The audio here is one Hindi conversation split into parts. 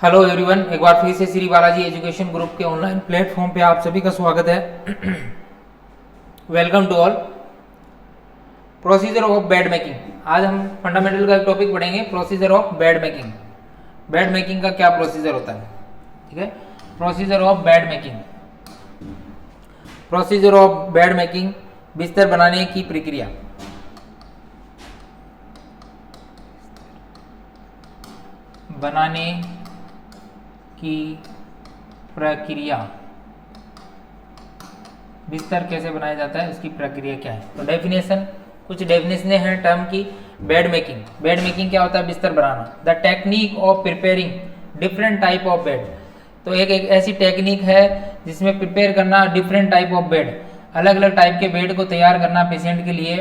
हेलो एवरीवन, एक बार फिर से श्री बालाजी एजुकेशन ग्रुप के ऑनलाइन प्लेटफॉर्म पे आप सभी का स्वागत है। Welcome to all. Procedure of bed making. आज हम फंडामेंटल का एक टॉपिक पढ़ेंगे, procedure of bed making. Bed making का क्या प्रोसीजर होता है, ठीक है। Procedure of bed making. Procedure of bed making, बिस्तर बनाने की प्रक्रिया। बनाने की प्रक्रिया, बिस्तर कैसे बनाया जाता है, उसकी प्रक्रिया क्या है। तो डेफिनेशन, कुछ डेफिनेशन है टर्म की। बेड मेकिंग, बेड मेकिंग क्या होता है? बिस्तर बनाना। The technique of preparing different type of bed. तो एक ऐसी टेक्निक है जिसमें प्रिपेयर करना डिफरेंट टाइप ऑफ बेड, अलग अलग टाइप के बेड को तैयार करना पेशेंट के लिए।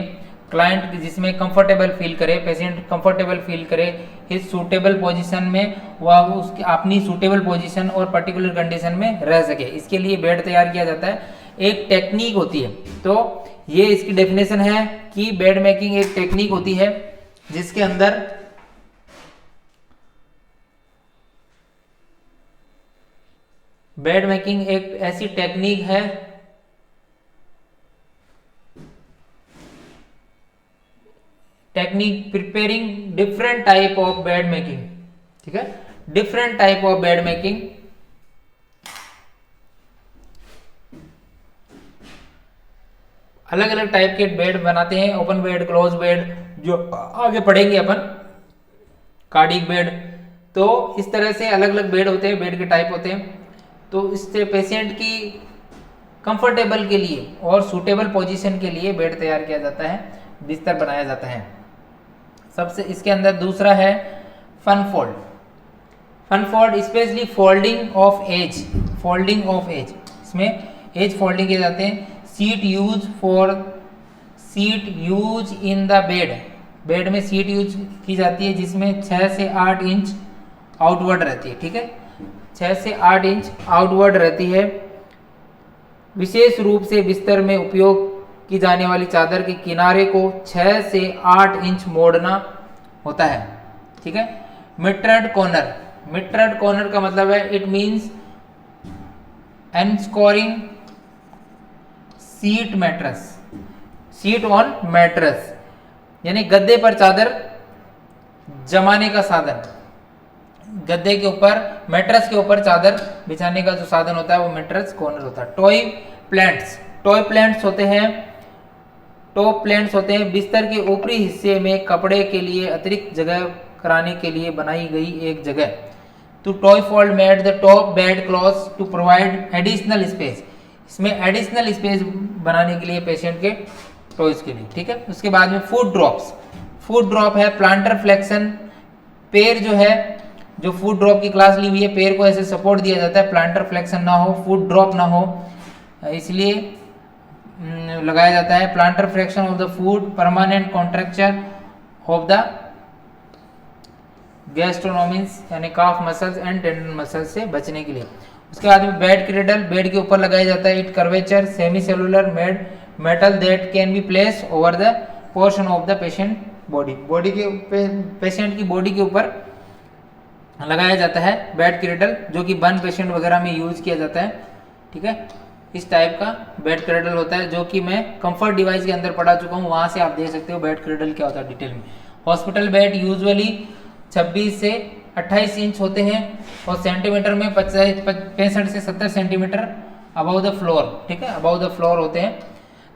क्लाइंट जिसमें कंफर्टेबल फील करे, पेशेंट कंफर्टेबल फील करे हिज सूटेबल पोजीशन में, वह उसकी अपनी सूटेबल पोजीशन और पर्टिकुलर कंडीशन में रह सके, इसके लिए बेड तैयार किया जाता है। एक टेक्निक होती है। तो ये इसकी डेफिनेशन है कि बेड मेकिंग एक टेक्निक होती है जिसके अंदर बेड मेकिंग एक ऐसी टेक्निक है technique preparing different type of bed making, ठीक है। Different type of bed making, अलग अलग टाइप के बेड बनाते हैं। ओपन बेड, क्लोज बेड, जो आगे पढ़ेंगे अपन, कार्डिक बेड। तो इस तरह से अलग अलग बेड होते हैं, बेड के टाइप होते हैं। तो इससे पेशेंट की कंफर्टेबल के लिए और सूटेबल पोजीशन के लिए बेड तैयार किया जाता है, बिस्तर बनाया जाता है। सबसे इसके अंदर दूसरा है fan fold. Fan fold specially folding of edge, folding of edge, इसमें एज फोल्डिंग किए जाते हैं। Sheet use in the bed, bed में सीट यूज की जाती है जिसमें 6 से 8 इंच आउटवर्ड रहती है, ठीक है। 6 से 8 इंच आउटवर्ड रहती है। विशेष रूप से बिस्तर में उपयोग की जाने वाली चादर के किनारे को 6 से 8 इंच मोड़ना होता है, ठीक है। मिट्रेड कॉर्नर, मिट्रेड कॉर्नर का मतलब है it means anchoring sheet mattress, sheet on mattress, यानी गद्दे पर चादर जमाने का साधन। गद्दे के ऊपर, मैट्रेस के ऊपर चादर बिछाने का जो साधन होता है वो मैट्रेस कॉर्नर होता है। टॉय प्लेट्स, टॉय प्लेट्स होते हैं, टॉप प्लेट्स होते हैं बिस्तर के ऊपरी हिस्से में कपड़े के लिए अतिरिक्त जगह कराने के लिए बनाई गई एक जगह। To toe fold made the top bed clothes to provide additional space, इसमें एडिशनल स्पेस बनाने के लिए पेशेंट के टॉयज के लिए, ठीक है। उसके बाद में फुट ड्रॉप्स, फुट ड्रॉप है प्लांटर फ्लेक्शन। पैर जो है, जो फुट ड्रॉप की क्लास ली हुई है, पैर को ऐसे सपोर्ट दिया जाता है, प्लांटर फ्लेक्शन ना हो, फुट ड्रॉप ना हो, इसलिए लगाया जाता है। Plantar flexion of the foot, permanent contracture of the gastrocnemius यानी calf muscles and tendon muscles से बचने के लिए। उसके बाद में बेड क्रेडल, बेड के ऊपर लगाया जाता है। It curvature semi cellular made metal that can be place over the portion of the patient body, body के पेशेंट की बॉडी के ऊपर लगाया जाता है बेड क्रेडल, जो कि बर्न पेशेंट वगैरह में यूज किया जाता है, ठीक है। इस टाइप का बेड क्रेडल होता है, जो कि मैं कंफर्ट डिवाइस के अंदर पढ़ा चुका हूँ, वहां से आप देख सकते हो बेड क्रेडल क्या होता है डिटेल में। हॉस्पिटल बेड यूजुअली 26 से 28 इंच होते हैं और सेंटीमीटर में 65 से 70 सेंटीमीटर अबव द फ्लोर, ठीक है, अबव द फ्लोर होते हैं।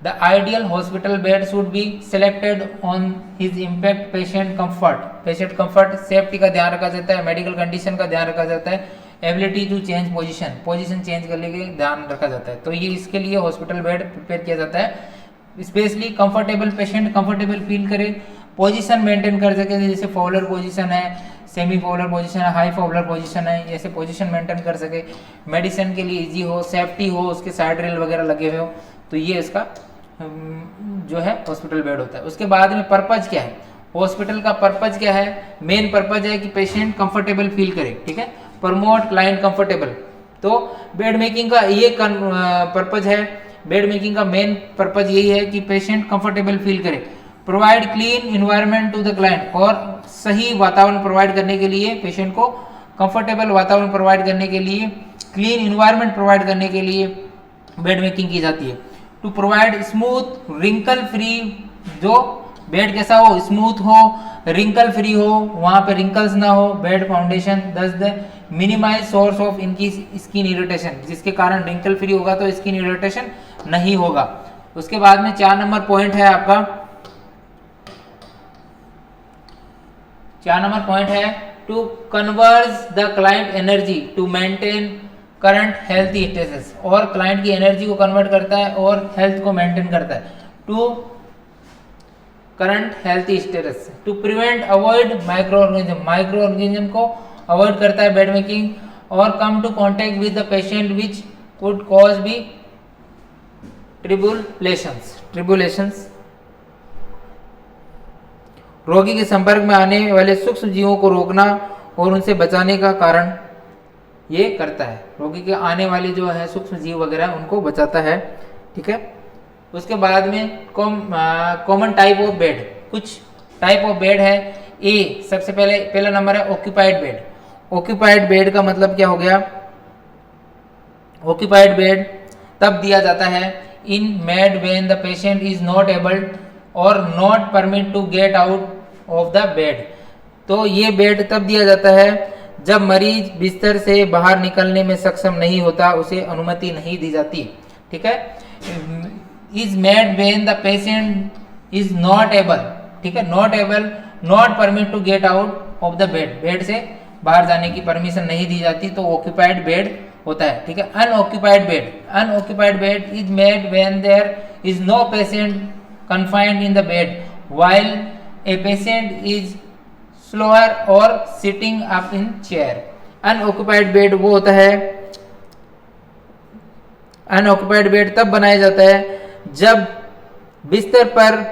The ideal hospital bed should be selected on his impact patient comfort, patient comfort, safety का ध्यान रखा जाता है, मेडिकल कंडीशन का ध्यान रखा जाता है, ability to change position, position change करने के ध्यान रखा जाता है। तो ये इसके लिए हॉस्पिटल बेड प्रिपेयर किया जाता है। Specially comfortable, patient comfortable feel करे, पोजीशन मेंटेन कर सके, जैसे फॉलर पोजीशन है, सेमी फॉलर पोजीशन है, हाई फॉलर पोजीशन है, ऐसे पोजीशन मेंटेन कर सके, मेडिसिन के लिए इजी हो, सेफ्टी हो, उसके साइड रेल वगैरह लगे हुए हो। तो ये इसका जो है हॉस्पिटल बेड होता है। उसके बाद में पर्पज क्या है, हॉस्पिटल का पर्पज क्या है? मेन पर्पज है कि पेशेंट कंफर्टेबल फील करे, ठीक है, प्रमोट क्लाइंट कंफर्टेबल। तो बेड मेकिंग का ये पर्पज है, बेड मेकिंग का मेन पर्पज यही है कि पेशेंट कंफर्टेबल फील करे, provide clean environment to the client, और सही वातावरण प्रोवाइड करने के लिए पेशेंट को कंफर्टेबल वातावरण प्रोवाइड करने के लिए, क्लीन इन्वायरमेंट प्रोवाइड करने के लिए बेड मेकिंग की जाती है। To provide smooth wrinkle free, जो बेड कैसा हो, स्मूथ हो, रिंकल फ्री हो, वहां पे रिंकल्स ना हो, बेड फाउंडेशन दस द मिनिमाइज सोर्स ऑफ इनकी स्किन इरिटेशन, जिसके कारण रिंकल फ्री होगा तो स्किन इरिटेशन नहीं होगा। उसके बाद में 4 नंबर पॉइंट है आपका, 4 नंबर पॉइंट है to converge the client energy to maintain current health status, और क्लाइंट की एनर्जी को कन्वर्ट करता है और हेल्थ को मेंटेन करता है। To current health status, to prevent avoid micro organism, micro organism को अवॉइड करता है बेड मेकिंग, और come to contact with the patient which could cause be tribulations, रोगी के संपर्क में आने वाले सूक्ष्म जीवों को रोकना और उनसे बचाने का कारण ये करता है। रोगी के आने वाले जो है सूक्ष्म जीव वगैरह उनको बचाता है, ठीक है। उसके बाद में कॉमन टाइप ऑफ बेड, कुछ टाइप ऑफ बेड है। ए सबसे पहला नंबर है ऑक्यूपाइड बेड। ऑक्यूपाइड बेड का मतलब क्या हो गया, ऑक्यूपाइड बेड तब दिया जाता है in made when the patient is not able और not permit to get out of the bed. तो ये बेड तब दिया जाता है जब मरीज बिस्तर से बाहर निकलने में सक्षम नहीं होता, उसे अनुमति नहीं दी जाती, ठीक है। Is made when the patient is not able, ठीक है, not able, not permit to get out of the bed, bed से बाहर जाने की परमिशन नहीं दी जाती, तो ऑक्यूपाइड बेड होता है, ठीक है। Unoccupied bed, unoccupied bed is made when there is no patient confined in the bed while a patient is slower or sitting up in chair। unoccupied bed वो होता है, unoccupied bed तब बनाया जाता है जब बिस्तर पर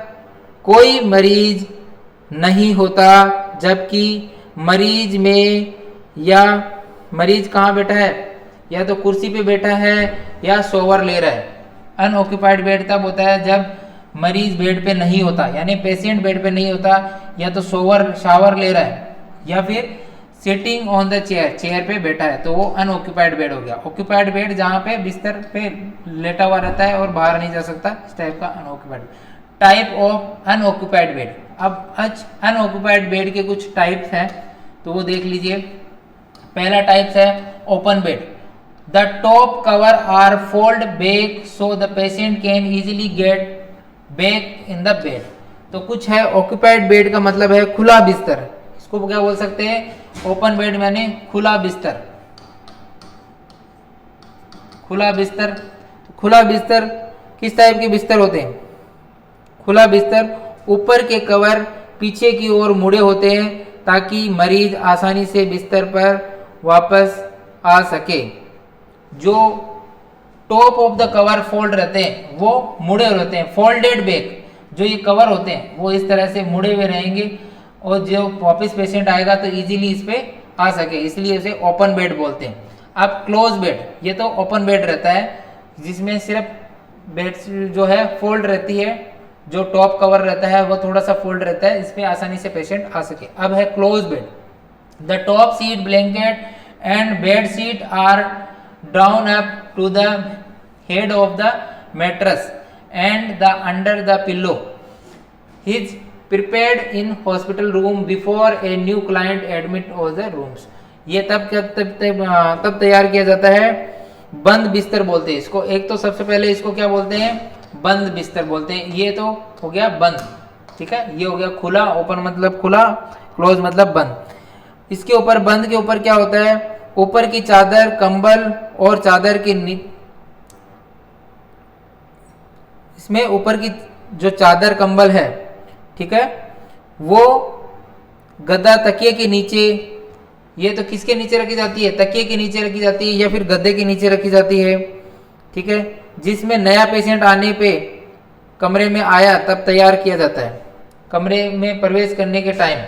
कोई मरीज नहीं होता, जबकि मरीज में या मरीज कहाँ बैठा है, या तो कुर्सी पे बैठा है या सोवर ले रहा है। अनऑक्यूपाइड बेड तब होता है जब मरीज बेड पे नहीं होता, यानी पेशेंट बेड पे नहीं होता, या तो शावर ले रहा है या फिर sitting on the chair, chair पे बैठा है, तो वो अनऑक्यूपाइड बेड हो गया। ऑक्यूपाइड बेड जहाँ पे बिस्तर पे लेटा हुआ रहता है और बाहर नहीं जा सकता, इस टाइप का unoccupied. Type of unoccupied bed, अब अनऑक्यूपाइड बेड के कुछ टाइप्स हैं तो वो देख लीजिए। पहला टाइप्स है open bed. The top cover are fold back so the patient can easily get back in the bed. तो कुछ है ऑक्यूपाइड बेड का मतलब है खुला बिस्तर, इसको क्या बोल सकते हैं, ओपन बेड माने खुला बिस्तर। खुला बिस्तर, खुला बिस्तर किस टाइप के बिस्तर होते हैं, खुला बिस्तर ऊपर के कवर पीछे की ओर मुड़े होते हैं ताकि मरीज आसानी से बिस्तर पर वापस आ सके। जो top of the cover fold रहते हैं वो मुड़े रहते हैं, फोल्डेड बैक, जो ये कवर होते हैं वो इस तरह से मुड़े हुए रहेंगे और जो वापस पेशेंट आएगा तो इजीली इस पे आ सके, इसलिए इसे ओपन बेड बोलते हैं। अब क्लोज बेड, ये तो ओपन बेड रहता है जिसमें सिर्फ बेड जो है फोल्ड रहती है, जो टॉप कवर रहता है वो थोड़ा सा फोल्ड रहता है, इस पे आसानी से पेशेंट आ सके। अब है close bed. The top sheet blanket and bed sheet are drawn up to the head of the mattress and the under the pillow is prepared in hospital room before a new client admit of the rooms। ये तब तैयार किया जाता है, बंद बिस्तर बोलते हैं इसको। एक तो सबसे पहले इसको क्या बोलते हैं, बंद बिस्तर बोलते हैं। ये तो हो गया बंद, ठीक है, ये हो गया खुला, ओपन मतलब खुला, क्लोज मतलब बंद। इसके ऊपर बंद के ऊपर क्या होता है, ऊपर की चादर, कंबल और चादर के इसमें ऊपर की जो चादर कंबल है, ठीक है, वो गद्दा तकिए के नीचे, ये तो किसके नीचे रखी जाती है, तकिए के नीचे रखी जाती है या फिर गद्दे के नीचे रखी जाती है, ठीक है, जिसमें नया पेशेंट आने पे कमरे में आया तब तैयार किया जाता है, कमरे में प्रवेश करने के टाइम।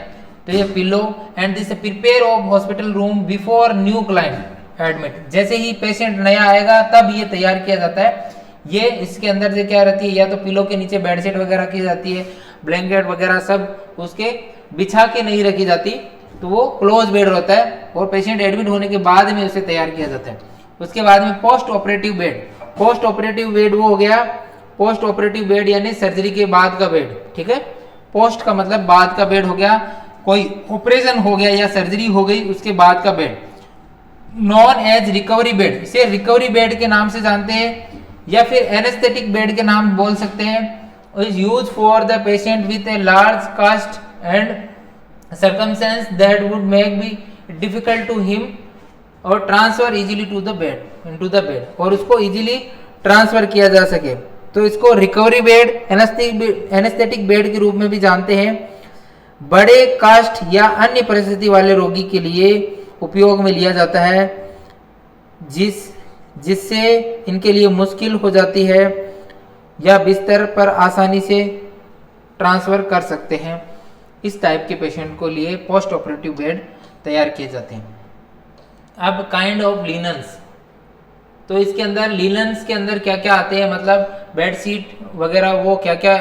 तो ये pillow and this prepare of hospital room before new client admit, जैसे ही पेशेंट नया आएगा तब ये तैयार किया जाता है। ये इसके अंदर से क्या रहती है, या तो पिलो के नीचे बेडशीट वगैरह की जाती है, ब्लैंकेट वगैरह सब उसके बिछा के नहीं रखी जाती, तो वो क्लोज बेड होता है और पेशेंट एडमिट होने के बाद में उसे तैयार किया जाता है। उसके बाद में post operative bed. Post operative bed वो हो गया, पोस्ट ऑपरेटिव बेड यानी सर्जरी के बाद का बेड, ठीक है। पोस्ट का मतलब बाद का बेड हो गया, कोई ऑपरेशन हो गया या सर्जरी हो गई उसके बाद का bed. Non edge recovery bed, इसे रिकवरी बेड के नाम से जानते हैं या फिर एनेस्थेटिक बेड के नाम बोल सकते हैं। Is use for the patient with a large cast and circumstance that would make be difficult to him और transfer easily to the bed into the bed, और उसको इजीली ट्रांसफर किया जा सके। तो इसको रिकवरी बेड, एनेस्थेटिक बेड के रूप में भी जानते हैं। बड़े कास्ट या अन्य परिस्थिति वाले रोगी के लिए उपयोग में लिया जाता है जिससे इनके लिए मुश्किल हो जाती है या बिस्तर पर आसानी से ट्रांसफर कर सकते हैं। इस टाइप के पेशेंट को लिए पोस्ट ऑपरेटिव बेड तैयार किए जाते हैं। अब काइंड ऑफ लिनन्स, तो इसके अंदर लिनन्स के अंदर क्या क्या आते हैं, मतलब बेड शीट वगैरह वो क्या क्या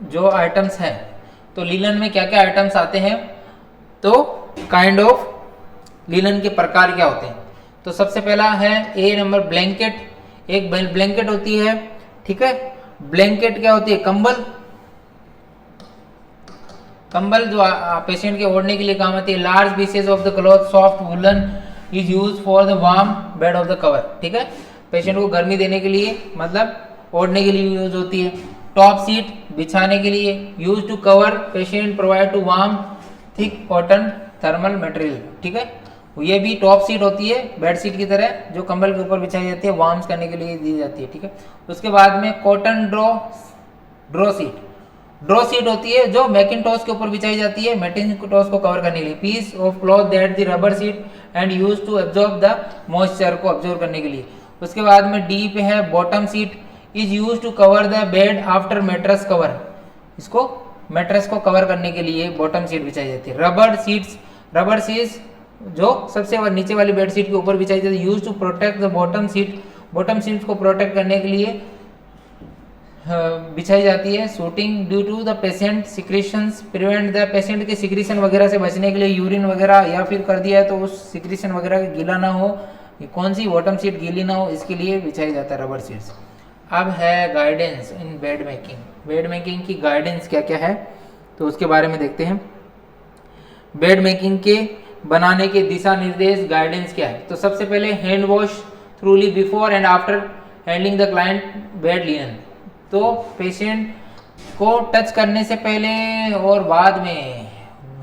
जो आइटम्स हैं, तो लिनन में क्या क्या आइटम्स आते हैं, तो काइंड ऑफ लिनन के प्रकार क्या होते हैं। तो सबसे पहला है ए नंबर ब्लैंकेट। एक ब्लैंकेट होती है, ठीक है। ब्लैंकेट क्या होती है, कंबल। कंबल जो पेशेंट के ओढ़ने के लिए काम आती है। Large pieces of the cloth soft woollen is use for the warm bed of the cover, ठीक है। पेशेंट को गर्मी देने के लिए, मतलब ओढ़ने के लिए यूज होती है। टॉप सीट बिछाने के लिए, use to cover patient provide to warm thick cotton thermal material, ठीक है। ये भी टॉप सीट होती है बेड शीट की तरह, जो कंबल के ऊपर बिछाई जाती है, वार्म्स करने के लिए दी जाती है, ठीक है। उसके बाद में cotton draw sheet. Draw sheet होती है जो मैकिंटॉश के ऊपर बिछाई जाती है मैकिंटॉश को कवर करने के लिए। Piece of cloth that the rubber sheet and use to absorb the moisture को ऑब्जर्व करने के लिए। उसके बाद में डी पे है bottom sheet, is use to cover the bed after mattress cover. इसको मैट्रेस को कवर करने के लिए बॉटम सीट बिछाई जाती है। रबर सीट्स जो सबसे नीचे वाली बेड शीट के ऊपर बिछाई जाती है, use to protect the bottom sheet. Bottom sheet को प्रोटेक्ट करने के लिए बिछाई जाती है। Shooting due to the patient secretions, prevent the patient के सिक्रीशन वगैरह से बचने के लिए, यूरिन वगैरह या फिर कर दिया है तो उस सिक्रीशन वगैरह गीला ना हो, कौन सी बॉटम सीट गीली ना हो, इसके लिए बिछाई जाता है रबर सीट्स। अब है guidance in bed making. Bed making की गाइडेंस क्या क्या है, तो उसके बारे में देखते हैं। बेड मेकिंग के बनाने के दिशा निर्देश, गाइडेंस क्या है। तो सबसे पहले hand wash थ्रूली before and after handling the client bed linen. तो पेशेंट को टच करने से पहले और बाद में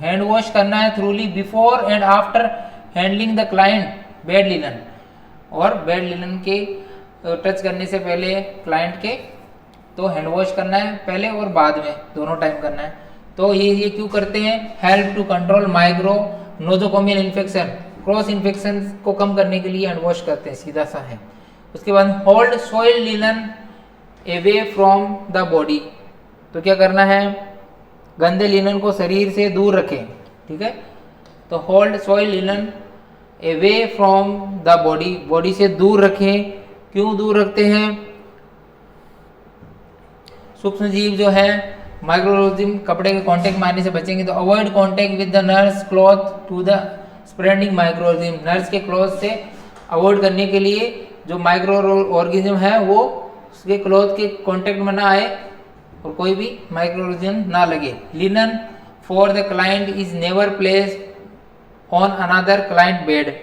हैंड वॉश करना है थ्रूली before and after handling the client bed linen. और बेड लिनन के टच करने से पहले क्लाइंट के तो हैंड वॉश करना है पहले और बाद में, दोनों टाइम करना है। तो ये क्यों करते हैं, help to control micro nosocomial infection, cross infection को कम करने के लिए हैंड वॉश करते हैं, सीधा सा है। उसके बाद hold soil linen away from the body. तो क्या करना है, गंदे लिनन को शरीर से दूर रखें, ठीक है। तो hold soil linen away from the body, body से दूर रखें। क्यों दूर रखते हैं, सूक्ष्म जीव जो है माइक्रोऑर्गेनिज्म कपड़े के कांटेक्ट में आने से बचेंगे। तो avoid contact with the nurse cloth to the spreading microorganism, nurse के क्लॉथ से अवॉइड करने के लिए जो माइक्रो ऑर्गेनिज्म है वो उसके क्लॉथ के कांटेक्ट में ना आए और कोई भी माइक्रोऑर्गेनिज्म ना लगे। Linen for the client is never place on another client bed,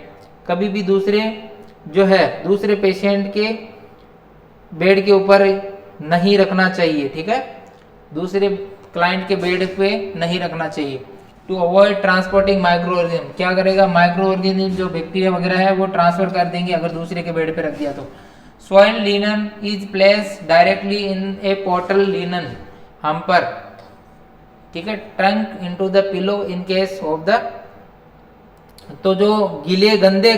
कभी भी दूसरे पेशेंट के बेड के ऊपर नहीं रखना चाहिए, ठीक है। दूसरे क्लाइंट के बेड पे नहीं रखना चाहिए। To avoid transporting micro organism, क्या करेगा, माइक्रो ऑर्गेनिज्म जो बैक्टीरिया वगैरह है वो ट्रांसफर कर देंगे अगर दूसरे के बेड पे रख दिया तो। Soil linen is place directly in A portal linen hamper, ठीक है, trunk into the pillow in case of the. तो जो गीले गंदे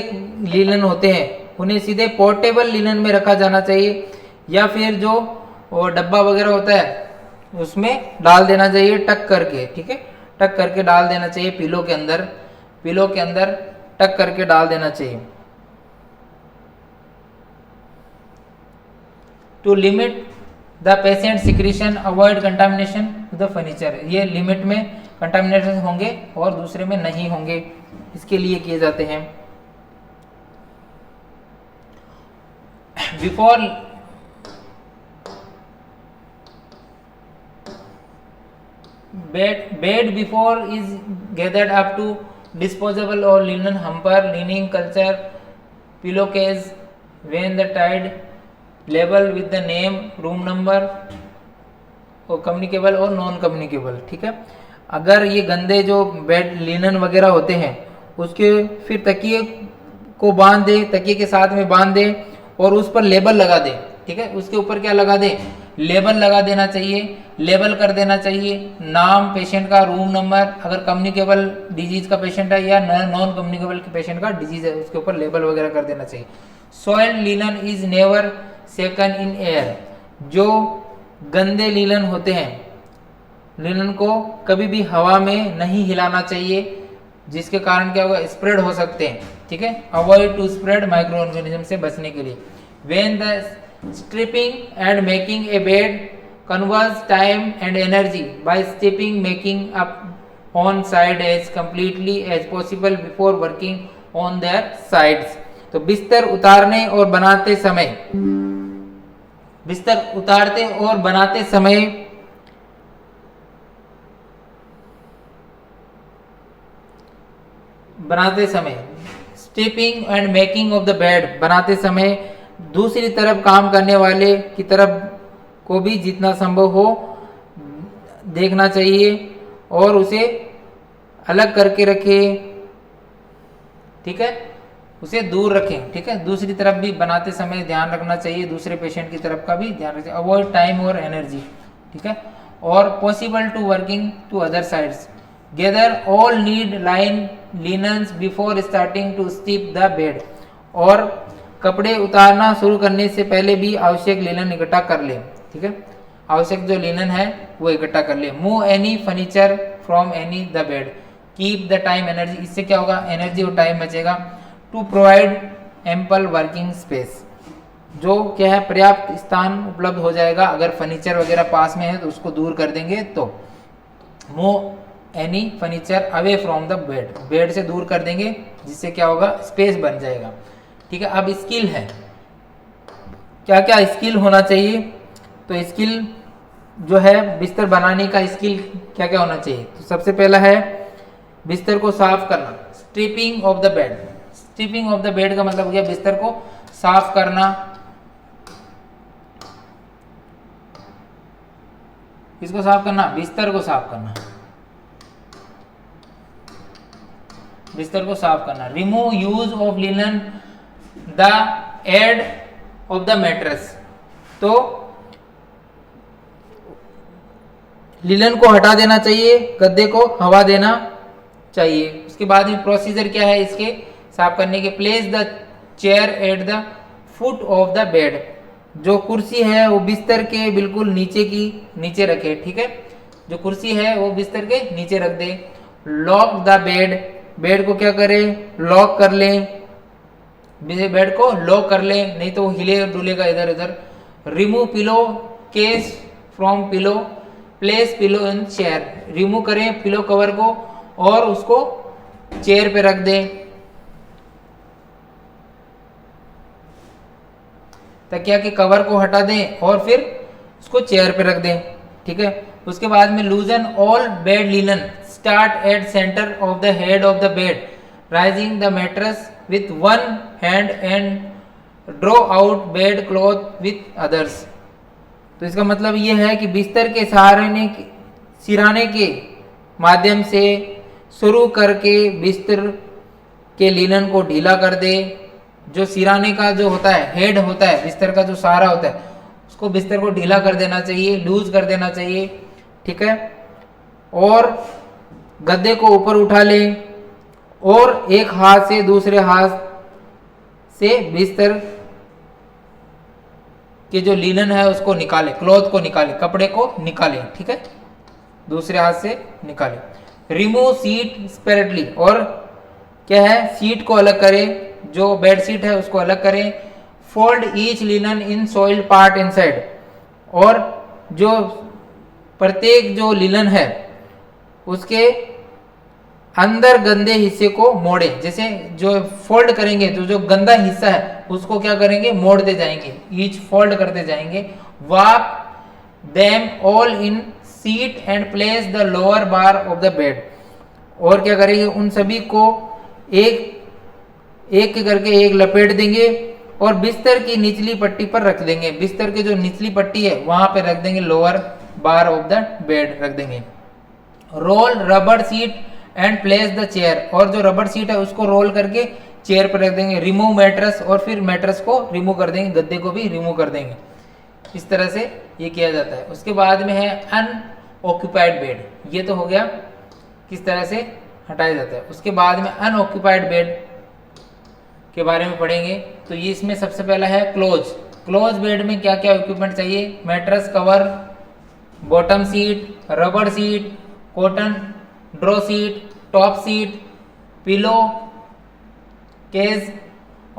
लिनन होते हैं उन्हें सीधे पोर्टेबल लिनन में रखा जाना चाहिए या फिर जो वो डब्बा वगैरह होता है उसमें डाल देना चाहिए टक करके, ठीक है, टक करके डाल देना चाहिए पिलो के अंदर टक करके डाल देना चाहिए। To limit the patient secretion avoid contamination to the furniture, ये लिमिट में कंटामिनेशन होंगे और दूसरे में नहीं होंगे, इसके लिए किए जाते हैं। Before bed before is gathered up to disposable or linen hamper, linen culture, pillowcase, when the tied label with the name, room number और कम्युनिकेबल और नॉन कम्युनिकेबल। ठीक है, अगर ये गंदे जो बेड लिनन वगैरह होते हैं उसके फिर तकिए को बांध दे, तकिए के साथ में बांध दे और उस पर लेबल लगा दे। ठीक है, उसके ऊपर क्या लगा दे, लेबल लगा देना चाहिए, लेबल कर देना चाहिए, नाम पेशेंट का, रूम नंबर, अगर कम्युनिकेबल डिजीज का पेशेंट है या नॉन कम्युनिकेबल पेशेंट का डिजीज है उसके ऊपर लेबल वगैरह कर देना चाहिए। Soiled linen is never सेकन in air, जो गंदे लिनन होते हैं, लिनन को कभी भी हवा में नहीं हिलाना चाहिए, जिसके कारण क्या होगा, स्प्रेड हो सकते हैं। ठीक है, avoid to spread micro organism से बचने के लिए। When the stripping and making a bed conserves time and energy by stripping, making up on side as completely as possible before working on their sides। तो बिस्तर उतारने और बनाते समय, बिस्तर उतारते और बनाते समय stripping and making of the bed, बनाते समय दूसरी तरफ काम करने वाले की तरफ को भी जितना संभव हो देखना चाहिए और उसे अलग करके रखें। ठीक है, उसे दूर रखें। ठीक है, दूसरी तरफ भी बनाते समय ध्यान रखना चाहिए, दूसरे पेशेंट की तरफ का भी ध्यान रखें। अवॉइड टाइम और एनर्जी। ठीक है, और possible to working to other sides. Gather all need line linens before starting to strip the bed, और कपड़े उतारना शुरू करने से पहले भी आवश्यक लिनन इकट्ठा कर ले। ठीक है, आवश्यक जो लिनन है वो इकट्ठा कर ले। Move any furniture from any the bed, keep the time energy, इससे क्या होगा, एनर्जी और टाइम बचेगा। To provide ample working space, जो क्या है, पर्याप्त स्थान उपलब्ध हो जाएगा। अगर फर्नीचर वगैरह पास में है तो उसको दूर कर देंगे। तो move any furniture away from the bed, bed से दूर कर देंगे जिससे क्या होगा, स्पेस बन जाएगा। ठीक है, अब स्किल है, क्या क्या स्किल होना चाहिए। तो स्किल जो है बिस्तर बनाने का स्किल क्या क्या होना चाहिए। तो सबसे पहला है बिस्तर को साफ करना, stripping of the bed. Stripping of the bed का मतलब हो गया बिस्तर को साफ करना। किसको साफ करना, बिस्तर को साफ करना, बिस्तर को साफ करना। Remove use of linen the head of the mattress, तो लिनन को हटा देना चाहिए, गद्दे को हवा देना चाहिए। उसके बाद में प्रोसीजर क्या है इसके साफ करने के। Place the chair at the foot of the bed, जो कुर्सी है वो बिस्तर के बिल्कुल नीचे रखे। ठीक है, जो कुर्सी है वो बिस्तर के नीचे रख दे। लॉक द बेड, बेड को क्या करे, लॉक कर ले, बेड को लॉक कर ले, नहीं तो हिले और डुलेगा इधर उधर। Remove pillow case from pillow, place pillow in chair, remove करें पिलो कवर को और उसको चेयर पे रख दें। तकिया के कवर को हटा दें और फिर उसको चेयर पे रख दें। ठीक है, उसके बाद में लूजन all bed linen, start at centre of the head of the bed, rising the mattress with one hand and draw out bed cloth with others। तो इसका मतलब ये है कि बिस्तर के सिराने के माध्यम से शुरू करके बिस्तर के लिनन को ढीला कर दे। जो सिराने का जो होता है, हेड होता है, बिस्तर का जो सहारा होता है, उसको बिस्तर को ढीला कर देना चाहिए, लूज कर देना चाहिए। ठीक है, और गद्दे को ऊपर उठा ले और एक हाथ से दूसरे हाथ से बिस्तर के जो लिनन है उसको निकाले, क्लॉथ को निकाले, कपड़े को निकाले। ठीक है, दूसरे हाथ से निकाले। रिमूव सीट सेपरेटली, और क्या है, सीट को अलग करें, जो बेड सीट है उसको अलग करें। फोल्ड ईच लिनन इन सॉइल्ड पार्ट इनसाइड, और जो प्रत्येक जो लिनन है उसके अंदर गंदे हिस्से को मोड़े, जैसे जो फोल्ड करेंगे तो जो गंदा हिस्सा है उसको क्या करेंगे, मोड़ते जाएंगे, ईच फोल्ड करते जाएंगे। Walk them all in seat and place the lower bar of the bed, और क्या करेंगे, उन सभी को एक एक करके एक लपेट देंगे और बिस्तर की निचली पट्टी पर रख देंगे, बिस्तर की जो निचली पट्टी है वहां पे रख देंगे, lower bar of the bed रख देंगे। Roll rubber sheet and place the chair, और जो रबर सीट है उसको रोल करके चेयर पर रख देंगे। रिमूव मैट्रेस, और फिर मैट्रेस को रिमूव कर देंगे, गद्दे को भी रिमूव कर देंगे। इस तरह से ये किया जाता है। उसके बाद में है अनऑक्यूपाइड बेड, ये तो हो गया किस तरह से हटाया जाता है। उसके बाद में अनऑक्यूपाइड बेड के बारे में पढ़ेंगे। तो ये इसमें सबसे पहला है क्लोज बेड में क्या क्या इक्विपमेंट चाहिए, mattress cover, bottom seat, rubber seat, cotton draw seat, top seat, pillow case,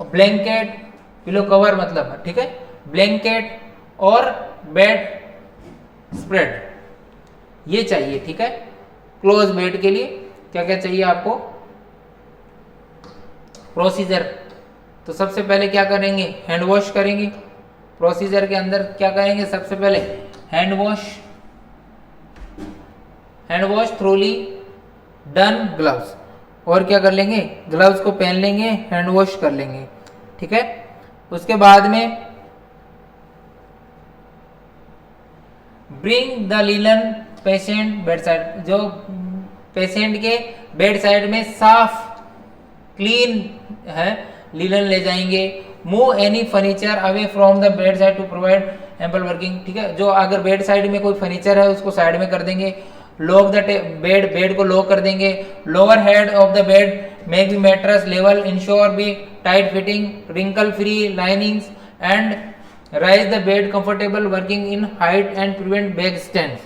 blanket, pillow cover मतलब, ठीक है, ब्लैंकेट और बेड स्प्रेड, ये चाहिए, ठीक है। क्लोज बेड के लिए क्या क्या चाहिए आपको, प्रोसीजर। तो सबसे पहले क्या करेंगे, हैंड वॉश करेंगे। प्रोसीजर के अंदर क्या करेंगे, सबसे पहले हैंड वॉश थ्रूली डन ग्लव्स, और क्या कर लेंगे, ग्लव्स को पहन लेंगे, हैंड वॉश कर लेंगे, ठीक है। उसके बाद में bring the linen patient bed side, जो पेशेंट के बेड साइड में साफ क्लीन है लिनन ले जाएंगे। Move any furniture away from the bed side to provide ample working, ठीक है। जो अगर बेड साइड में कोई फर्नीचर है उसको साइड में कर देंगे। लॉक द बेड को लॉक कर देंगे। Lower head of the bed make be mattress level, ensure be tight fitting, wrinkle free linings and raise the bed comfortable working in height and prevent back stand.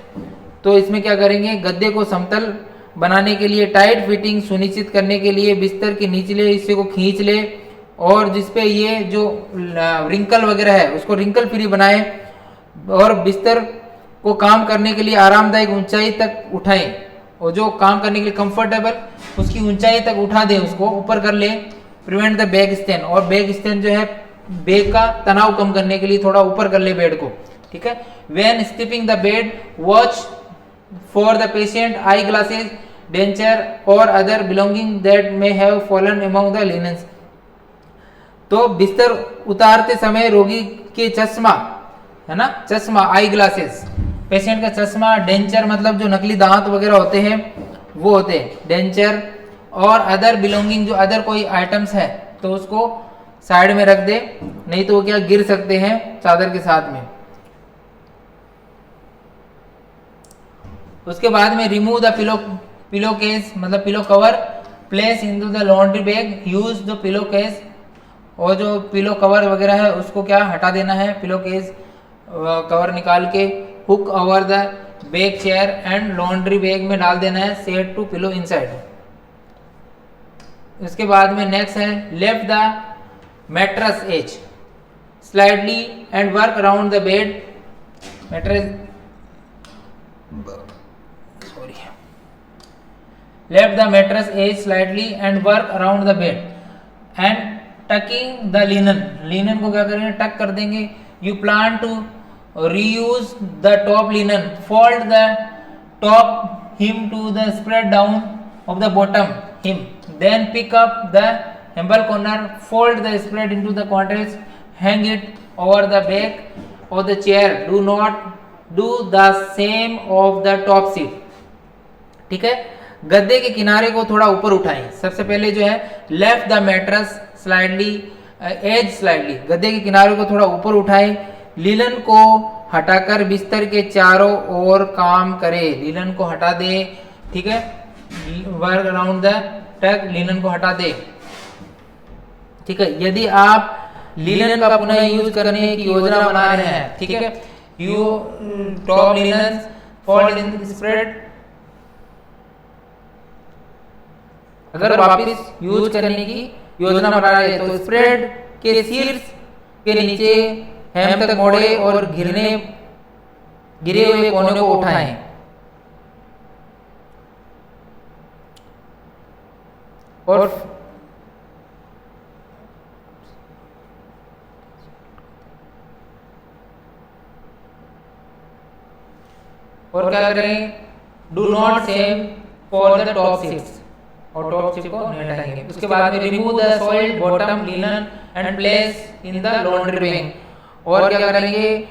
तो इसमें क्या करेंगे, गद्दे को समतल बनाने के लिए, टाइट फिटिंग सुनिश्चित करने के लिए बिस्तर के निचले हिस्से को खींच ले, और जिसपे ये जो रिंकल वगैरह है उसको रिंकल फ्री बनाए, और बिस्तर को काम करने के लिए आरामदायक ऊंचाई तक उठाएं, और जो काम करने के लिए कंफर्टेबल उसकी ऊंचाई तक उठा दें, उसको ऊपर कर ले। प्रिवेंट द बैक स्टैंड, और बैक स्टैंड जो है बैक का तनाव कम करने के लिए थोड़ा ऊपर कर ले बेड को, ठीक है। When stripping the bed watch for the patient eye glasses, denture और other belonging that may have fallen among the linens. तो बिस्तर उतारते समय रोगी के चश्मा है ना, चश्मा आई ग्लासेस, पेशेंट का चश्मा, डेंचर मतलब जो नकली दांत वगैरह होते हैं वो होते हैं डेंचर, और अदर बिलोंगिंग जो अदर कोई आइटम्स है तो उसको साइड में रख दे, नहीं तो वो क्या गिर सकते हैं चादर के साथ में। उसके बाद में रिमूव द पिलो केस मतलब pillow cover, place into the laundry bag, use the pillow case, और जो पिलो कवर वगैरह है उसको क्या हटा देना है, पिलो केस कवर निकाल के hook over the bag chair and laundry bag में डाल देना है, सेट टू पिलो इनसाइड। उसके बाद में नेक्स्ट है left the mattress edge slightly and work around the bed, mattress left the mattress edge slightly and work around the bed and tucking the linen को क्या करेंगे, टक कर देंगे। you plan to reuse the top linen, fold the top hem to the spread down of the bottom hem, then pick up the ample corner, fold the spread into the contrast, hang it over the back of the chair, do not do the same of the top seat, ठीक है। गद्दे के किनारे को थोड़ा ऊपर उठाएं। सबसे पहले जो है left the mattress slightly edge slightly, गद्दे के किनारे को थोड़ा ऊपर उठाएं। लिनन को हटाकर बिस्तर के चारों ओर काम करे, लिनन को हटा दे, ठीक है। वर्क अराउंड द टक, लिनन को हटा दे, ठीक है। यदि आप लिनन का पुनः यूज करने की योजना बना रहे हैं, ठीक है, you top linen fold in spread, अगर वापस यूज करने की योजना बना रहे तो स्प्रेड के शीर्ष के नीचे हेम तक मोड़े और गिरे हुए कोने को उठाएं, और क्या करेंगे, do not same for the top seats, और टॉप सीट को नहीं हटाएंगे। उसके बाद में remove the soiled bottom linen and place in the laundry bag, और क्या करेंगे,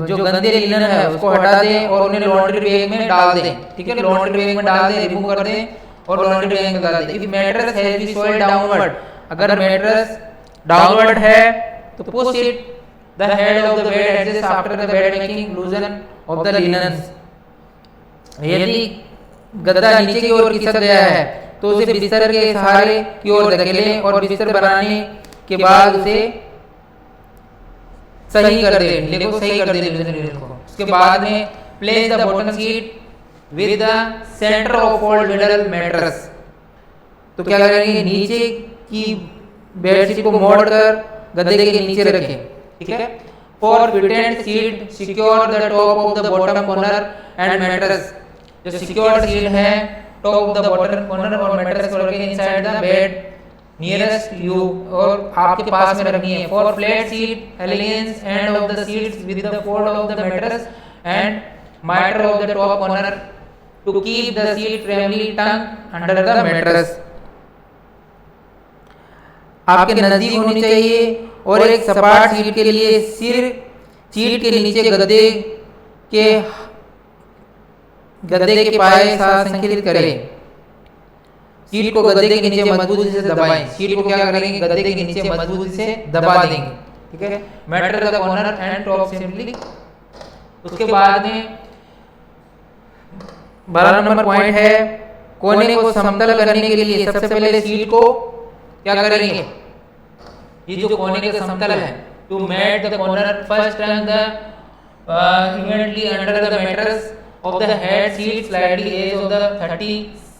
जो गंदे लिनन है उसको हटा दें और उन्हें लॉन्ड्री बैग में डाल दें। ठीक है, लॉन्ड्री बैग में डाल दें, रिमूव कर दें और लॉन्ड्री बैग में डाल दें। If mattress has be soiled downward, अगर मैट्रेस डाउनवर्ड है तो push it the head of the bed adjust after the bed making loosen of the linens. यदि गद्दा नीचे की ओर खिसक गया है तो उसे बिस्तर के सहारे की ओर धकेलें और बिस्तर बनाने के बाद उसे सही कर दें, लेको सही कर दें को। उसके बाद में place the bottom sheet with the centre of fold middle mattress, तो क्या करेंगे, नीचे की बेडशीट को मोड़कर गद्दे के नीचे रखें। ठीक है, for fitted sheet secure the top of the bottom corner and mattress, जो सिक्योर्ड सीट है top of the bottom corner और मैट्रेस को रखें inside the bed nearest you, और आपके पास में रखनी है। For flat sheet aliens end of the sheets with the fold of the mattress and miter of the top corner to keep the sheet firmly tongue under the mattress. आपके नजदीक होनी चाहिए और एक सपाट सीट के लिए सिर सीट के नीचे गद्दे के पाए साथ संकेलित करें। सीट को गद्दे के नीचे मजबूती से दबाएं। सीट को क्या करेंगे, गद्दे के नीचे मजबूती से दबा देंगे। ठीक है, matter the corner and top simply. उसके बाद में 12 नंबर पॉइंट है, कोने को समतल करने के लिए सबसे पहले सीट को क्या करेंगे, ये जो कोने का समतल है, to mate the corner first turn the immediately under the mattress of the head seat slightly edge of the 30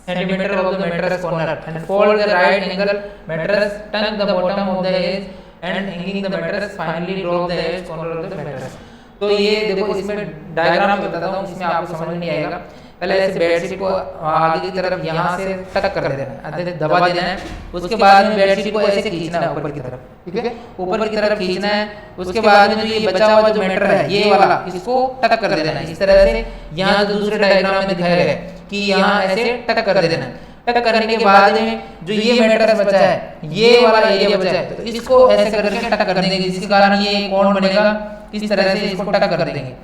centimeter of the mattress corner and fold the right angle mattress, tuck the bottom of the edge and hanging the mattress, finally drop the edge corner of the mattress। तो ये देखो, इसमें डायग्राम बताता हूँ, इसमें आपको समझ नहीं आएगा। पहले ऐसे बेडशीट को आगे की तरफ यहाँ से टक कर देना है, दबा देना है। उसके बाद में बेडशीट को ऐसे खींचना है ऊपर की तरफ। ठीक है, ऊपर की तरफ खींचना है। उसके बाद में जो ये बचा हुआ जो मैटर है ये वाला, इसको टक कर देना है। इस तरह से यहाँ जो दूसरे डायग्राम में दिखाया गया है कि यहाँ ऐसे टक कर देना है। टक करने के बाद में जो ये मैटर बचा है, ये वाला एरिया बचा है, तो इसको ऐसे करके टक कर देंगे, जिसके कारण ये कोण बनेगा। इस तरह से इसको टक कर देंगे।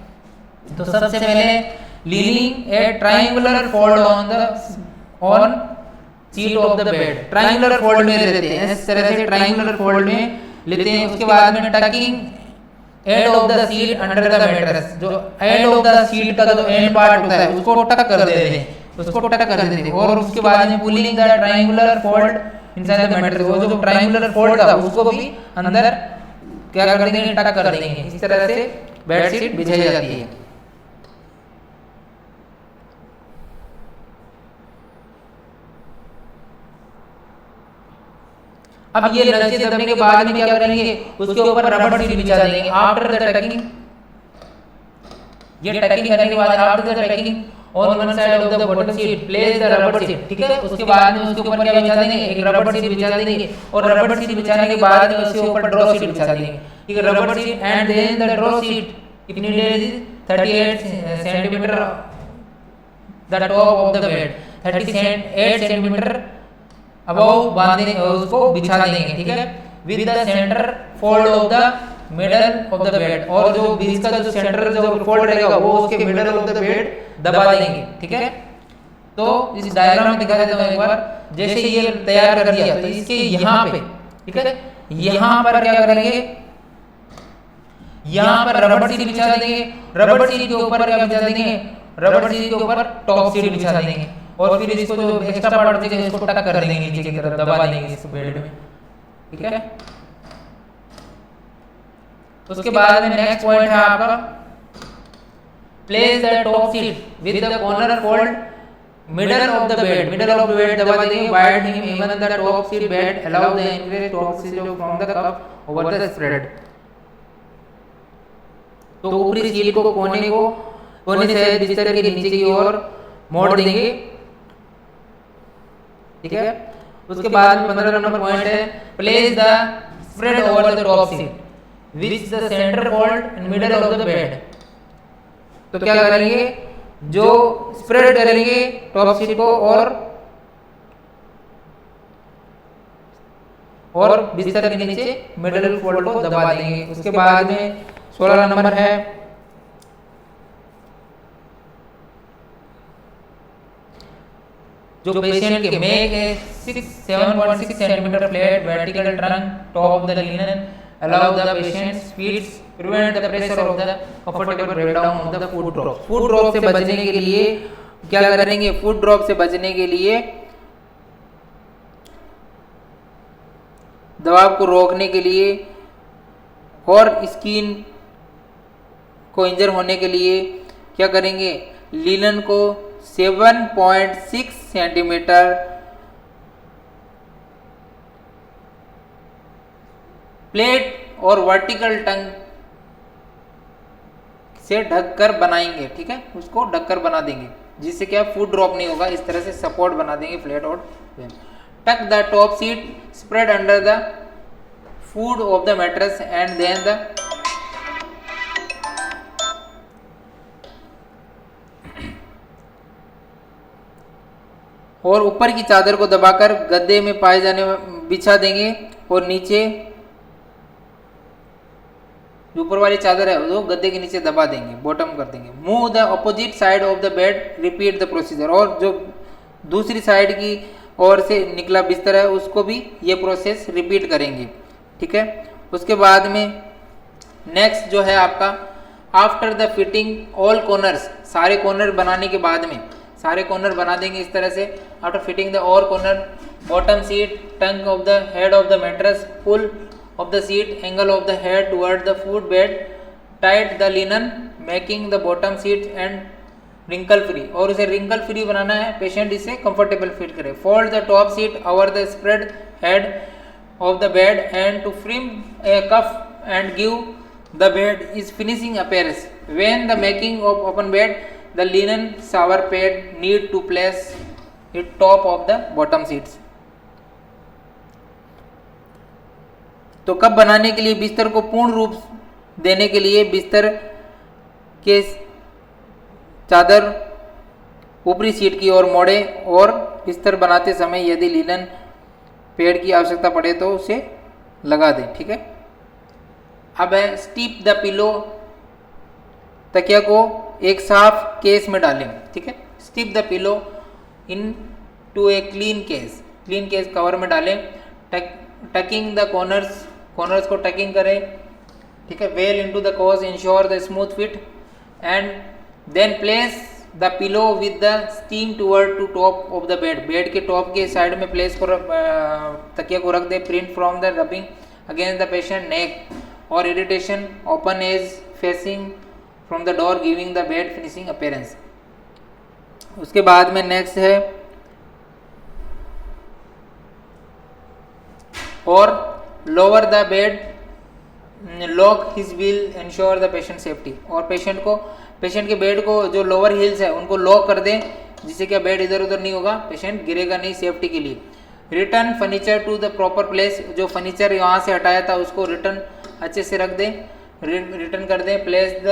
तो सबसे पहले leaning A triangular fold on seat of the bed, triangular fold में लेते हैं, इस तरह से ट्रायंगुलर फोल्ड में लेते हैं। उसके बाद में talking and of the seat under the mattress, जो एंड ऑफ द सीट का जो एंड पार्ट होता है उसको टक कर देते हैं, उसको टक कर देते हैं। और उसके बाद में pulling the triangular fold inside the mattress, वो जो ट्रायंगुलर फोल्ड था उसको भी अंदर क्या कर देंगे, टक कर देंगे। इस तरह से बेडशीट बिछाई जाती है। अब ये लंचे दबने के बाद में क्या करेंगे, उसके ऊपर रबर शीट बिछा देंगे। आफ्टर द टकिंग, ये टकिंग करने के बाद after the talking on one side of the bottom sheet place the rubber sheet. ठीक है, उसके बाद में उसके ऊपर क्या बिछा देंगे, एक रबर शीट बिछा देंगे। और रबर शीट बिछाने के बाद में उसके ऊपर ड्रॉ शीट बिछा देंगे। ठीक है, rubber sheet and then the draw sheet if needed is 38 centimetre the top of the bed, 38 centimetre above बांधने उसको बिछा देंगे। ठीक है, with the centre fold of the middle of the bed, और जो बीच का जो सेंटर जो फोल्ड रहेगा वो उसके मिडल ऑफ द बेड दबा देंगे। ठीक है, तो इस डायग्राम में दिखा देता हूं एक बार। जैसे ये तैयार कर दिया तो इसके यहाँ पे, ठीक है, यहाँ पर क्या करेंगे, यहाँ पर रबर शीट बिछा देंगे। रबर शीट के ऊपर क्या बिछा देंगे, रबर शीट के ऊपर टॉप शीट बिछा देंगे। और फिर इसको जो एक्स्ट्रा पार्ट बचेगा इसको टक कर देंगे, नीचे की तरफ दबा देंगे इस बेड में। ठीक है, उसके बाद में नेक्स्ट पॉइंट है आपका, place the top seat with the corner fold middle of the bed, middle of the bed दबा देंगे। Wide him even the top seat bed allow the increase top seat from the cup over the spread. तो ऊपरी सीट को कोने से बिस्तर के नीचे की ओर मोड़ देंगे। ठीक है, उसके बाद 15 नंबर पॉइंट है place the spread over the top seat which the centre fold in middle of the bed. तो क्या करेंगे, जो स्प्रेड करेंगे टॉप सीट को और बिस्तर के नीचे मिडल फोल्ड को दबा देंगे। उसके बाद में 16 नंबर है जो पेशेंट के make a 7.6 centimetre flat vertical trunk top of the linen allow the patients feet prevent the pressure of the comfortable breakdown of the food drop. Food drop से बचने के लिए क्या करेंगे, फूड ड्रॉप से बचने के लिए दबाव को रोकने के लिए और स्किन को इंजर होने के लिए क्या करेंगे, लिनन को 7.6 सेंटीमीटर प्लेट और वर्टिकल टंग से ढककर बनाएंगे। ठीक है, उसको ढककर बना देंगे जिससे क्या फूड ड्रॉप नहीं होगा। इस तरह से सपोर्ट बना देंगे फ्लैट और tuck the top seat spread under the foot of the mattress and then the और ऊपर की चादर को दबाकर गद्दे में पाए जाने बिछा देंगे और नीचे जो ऊपर वाली चादर है वो गद्दे के नीचे दबा देंगे, बॉटम कर देंगे। Move the opposite side of the bed repeat the procedure. और जो दूसरी साइड की ओर से निकला बिस्तर है उसको भी ये प्रोसेस रिपीट करेंगे। ठीक है, उसके बाद में नेक्स्ट जो है आपका after the fitting all corners, सारे कॉर्नर बनाने के बाद में सारे कॉर्नर बना देंगे इस तरह से। After fitting the all corner bottom seat tuck of the head of the mattress pull of the seat angle of the head toward the foot bed tight the linen making the bottom seat and wrinkle free। और उसे wrinkle free बनाना है, पेशेंट इसे कंफर्टेबल फील करे। fold the top seat over the spread head of the bed and to trim a cuff and give the bed is finishing appearance। when the making of open bed the linen shower pad need to place it top of the bottom seats। तो कब बनाने के लिए, बिस्तर को पूर्ण रूप देने के लिए बिस्तर के चादर ऊपरी सीट की ओर मोड़े और बिस्तर बनाते समय यदि लिनन पैड की आवश्यकता पड़े तो उसे लगा दें। ठीक है, अब है स्टीप द पिलो, तकिया को एक साफ केस में डालें। ठीक है, steep the pillow into a clean case cover में डालें। टकिंग द कॉर्नर्स को टकिंग करें। ठीक है, well into the cause ensure the smooth fit and then place the pillow with the steam toward to top of the bed के टॉप के साइड में प्लेस को तकिया को रख दे। Print from the rubbing against the patient neck और irritation open edge facing from the door giving the bed finishing appearance. उसके बाद में नेक्स्ट है और lower the bed lock his wheel ensure the patient safety. और पेशेंट के बेड को जो लोअर हिल्स है उनको लॉक कर दें जिससे क्या बेड इधर उधर नहीं होगा, पेशेंट गिरेगा नहीं, सेफ्टी के लिए। Return furniture to the proper place, जो फर्नीचर यहाँ से हटाया था उसको रिटर्न अच्छे से रख दें, रिटर्न कर दें। Place the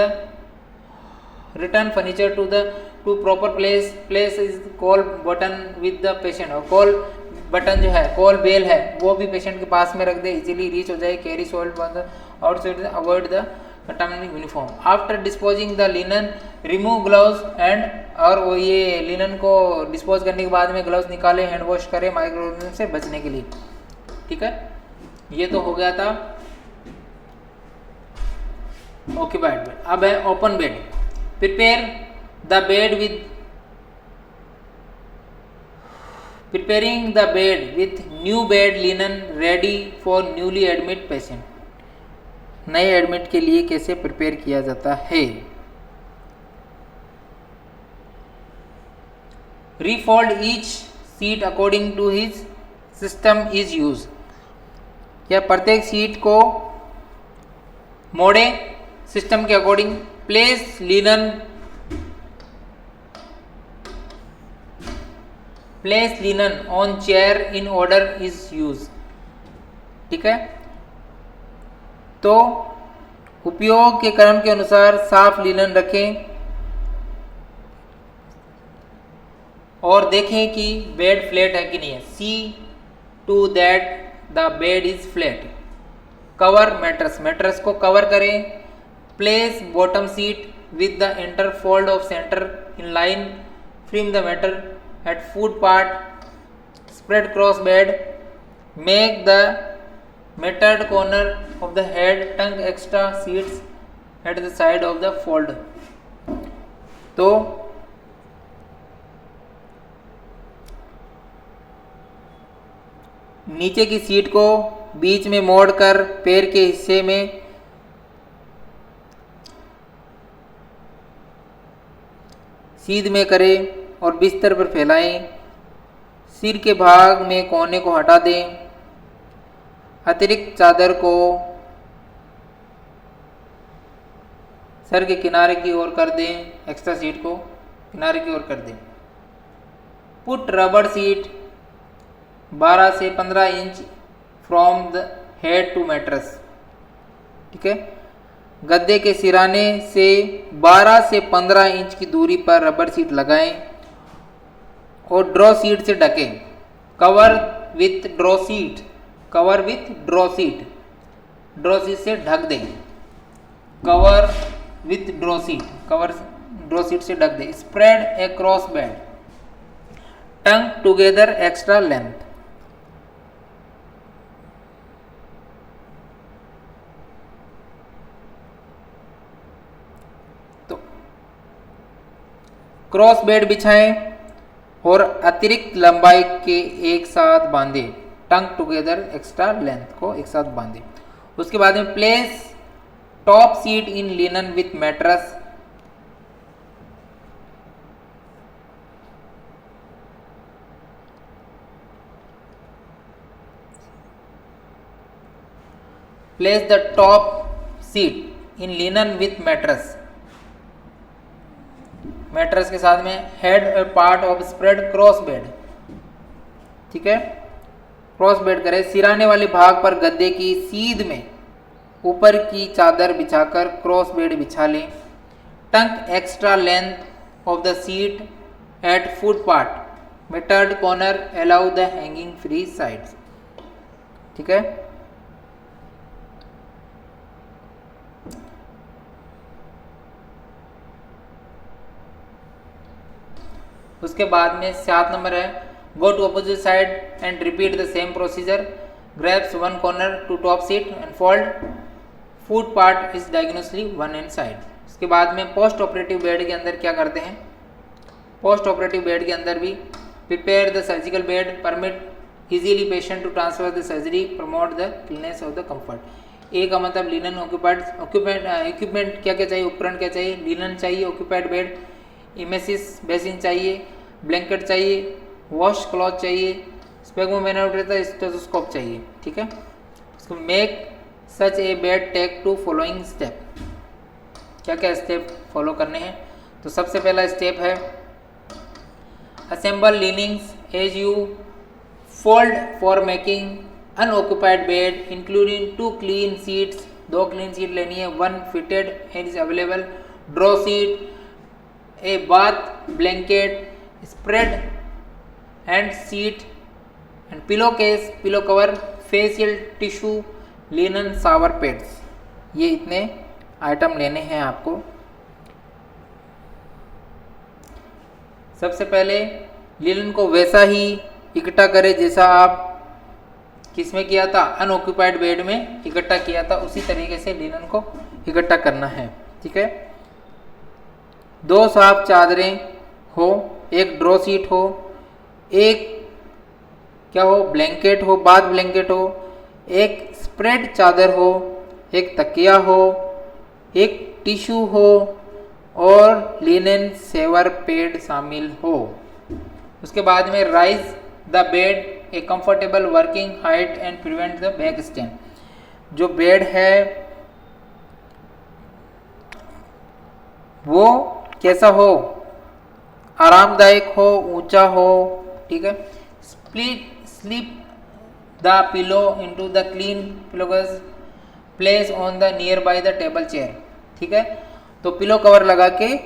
return furniture to proper place is call button with the patient. और कॉल बटन जो है, कॉल बेल है, वो भी पेशेंट के पास में रख दे, इजीली रीच हो जाए। Carry salt outside avoid the contaminating uniform. After disposing the linen remove gloves and, और वो ये लिनन को डिस्पोज करने के बाद में ग्लव्स निकाले, हैंड वॉश करें माइक्रो ऑर्गेनिज्म से बचने के लिए। ठीक है, ये तो हो गया था ऑक्यूपाइड बेड। अब है open bed. Prepare the bed with preparing the bed with new bed linen ready for newly admit patient। नए एडमिट के लिए कैसे प्रिपेयर किया जाता है। Refold each sheet according to his system is use. या प्रत्येक सीट को मोड़े सिस्टम के according. Place linen place linen on chair in order is use. ठीक है, तो उपयोग के क्रम के अनुसार साफ लिनन रखें और देखें कि बेड फ्लैट है कि नहीं है। See to that the bed is flat. Cover mattress, mattress को कवर करें। Place bottom sheet with the inter fold of centre in line from the matter at foot part spread cross bed. Make the mattered corner of the head tongue extra seats at the side of the fold। तो नीचे की सीट को बीच में मोड़कर पैर के हिस्से में सीध में करें और बिस्तर पर फैलाएं। सिर के भाग में कोने को हटा दें। अतिरिक्त चादर को सर के किनारे की ओर कर दें। एक्स्ट्रा सीट को किनारे की ओर कर दें। पुट रबड़ सीट 12 से 15 inch from the head to mattress. ठीक है, गद्दे के सिराने से 12 से 15 इंच की दूरी पर रबड़ सीट लगाएं और ड्रॉ सीट से ढकें। Cover with draw sheet, cover with draw sheet, draw sheet से ढक दें। Cover with draw sheet, cover draw sheet से ढक दें। Spread across bed tuck together extra length. तो क्रॉस बेड बिछाएं और अतिरिक्त लंबाई के एक साथ बांधें। टंग टुगेदर एक्स्ट्रा लेंथ को एक साथ बांधें। उसके बाद में place top sheet in linen with mattress. Place the top sheet in linen with mattress. Mattress के साथ में हेड और part of spread cross bed. ठीक है, क्रॉस बेड करें। सिराने वाले भाग पर गद्दे की सीध में ऊपर की चादर बिछाकर क्रॉस बेड बिछा लें। Tuck extra length of the sheet at foot part mitered corner allow the hanging free sides. ठीक है, उसके बाद में 7 नंबर है go to opposite side and repeat the same procedure। grabs one corner to top seat and fold foot part is diagonally one hand side। उसके बाद में पोस्ट ऑपरेटिव बेड के अंदर क्या करते हैं, पोस्ट ऑपरेटिव बेड के अंदर भी prepare the surgical bed permit easily patient to transfer the surgery promote the cleanness of the comfort. A का मतलब लिनन ऑक्यूपाइड इक्विपमेंट क्या क्या चाहिए, उपकरण क्या चाहिए, लिनन चाहिए, ऑक्यूपाइड बेड, इमेसिस बेसिन चाहिए, ब्लैंकेट चाहिए, वॉश क्लॉथ चाहिए, स्पेगमोमेनोमीटर स्टेथोस्कोप चाहिए। ठीक है, उसको make such a bed take to following step. क्या क्या स्टेप फॉलो करने हैं, तो सबसे पहला स्टेप है assemble linens as you fold for making unoccupied bed including 2 clean seats. 2 clean seat लेनी है, 1 fitted and is available, draw seat, a bath blanket, spread and seat and pillow case, pillow cover, facial tissue, linen shower pads. ये इतने आइटम लेने हैं आपको। सबसे पहले लिनन को वैसा ही इकट्ठा करें जैसा आप किसमें किया था, अनऑक्यूपाइड बेड में इकट्ठा किया था, उसी तरीके से लिनन को इकट्ठा करना है। ठीक है, 2 साफ चादरें हो, एक ड्रॉ सीट हो, एक क्या हो ब्लैंकेट हो, बाथ ब्लैंकेट हो, एक स्प्रेड चादर हो, एक तकिया हो, एक टिश्यू हो और लिनन शेवर पैड शामिल हो। उसके बाद में rise the bed a comfortable working height and prevent the back strain. जो बेड है वो कैसा हो, आरामदायक हो, ऊंचा हो ठीक है। Sleep the pillow into the clean pillowcase, place on the near by the table chair, ठीक है। तो पिलो कवर लगा के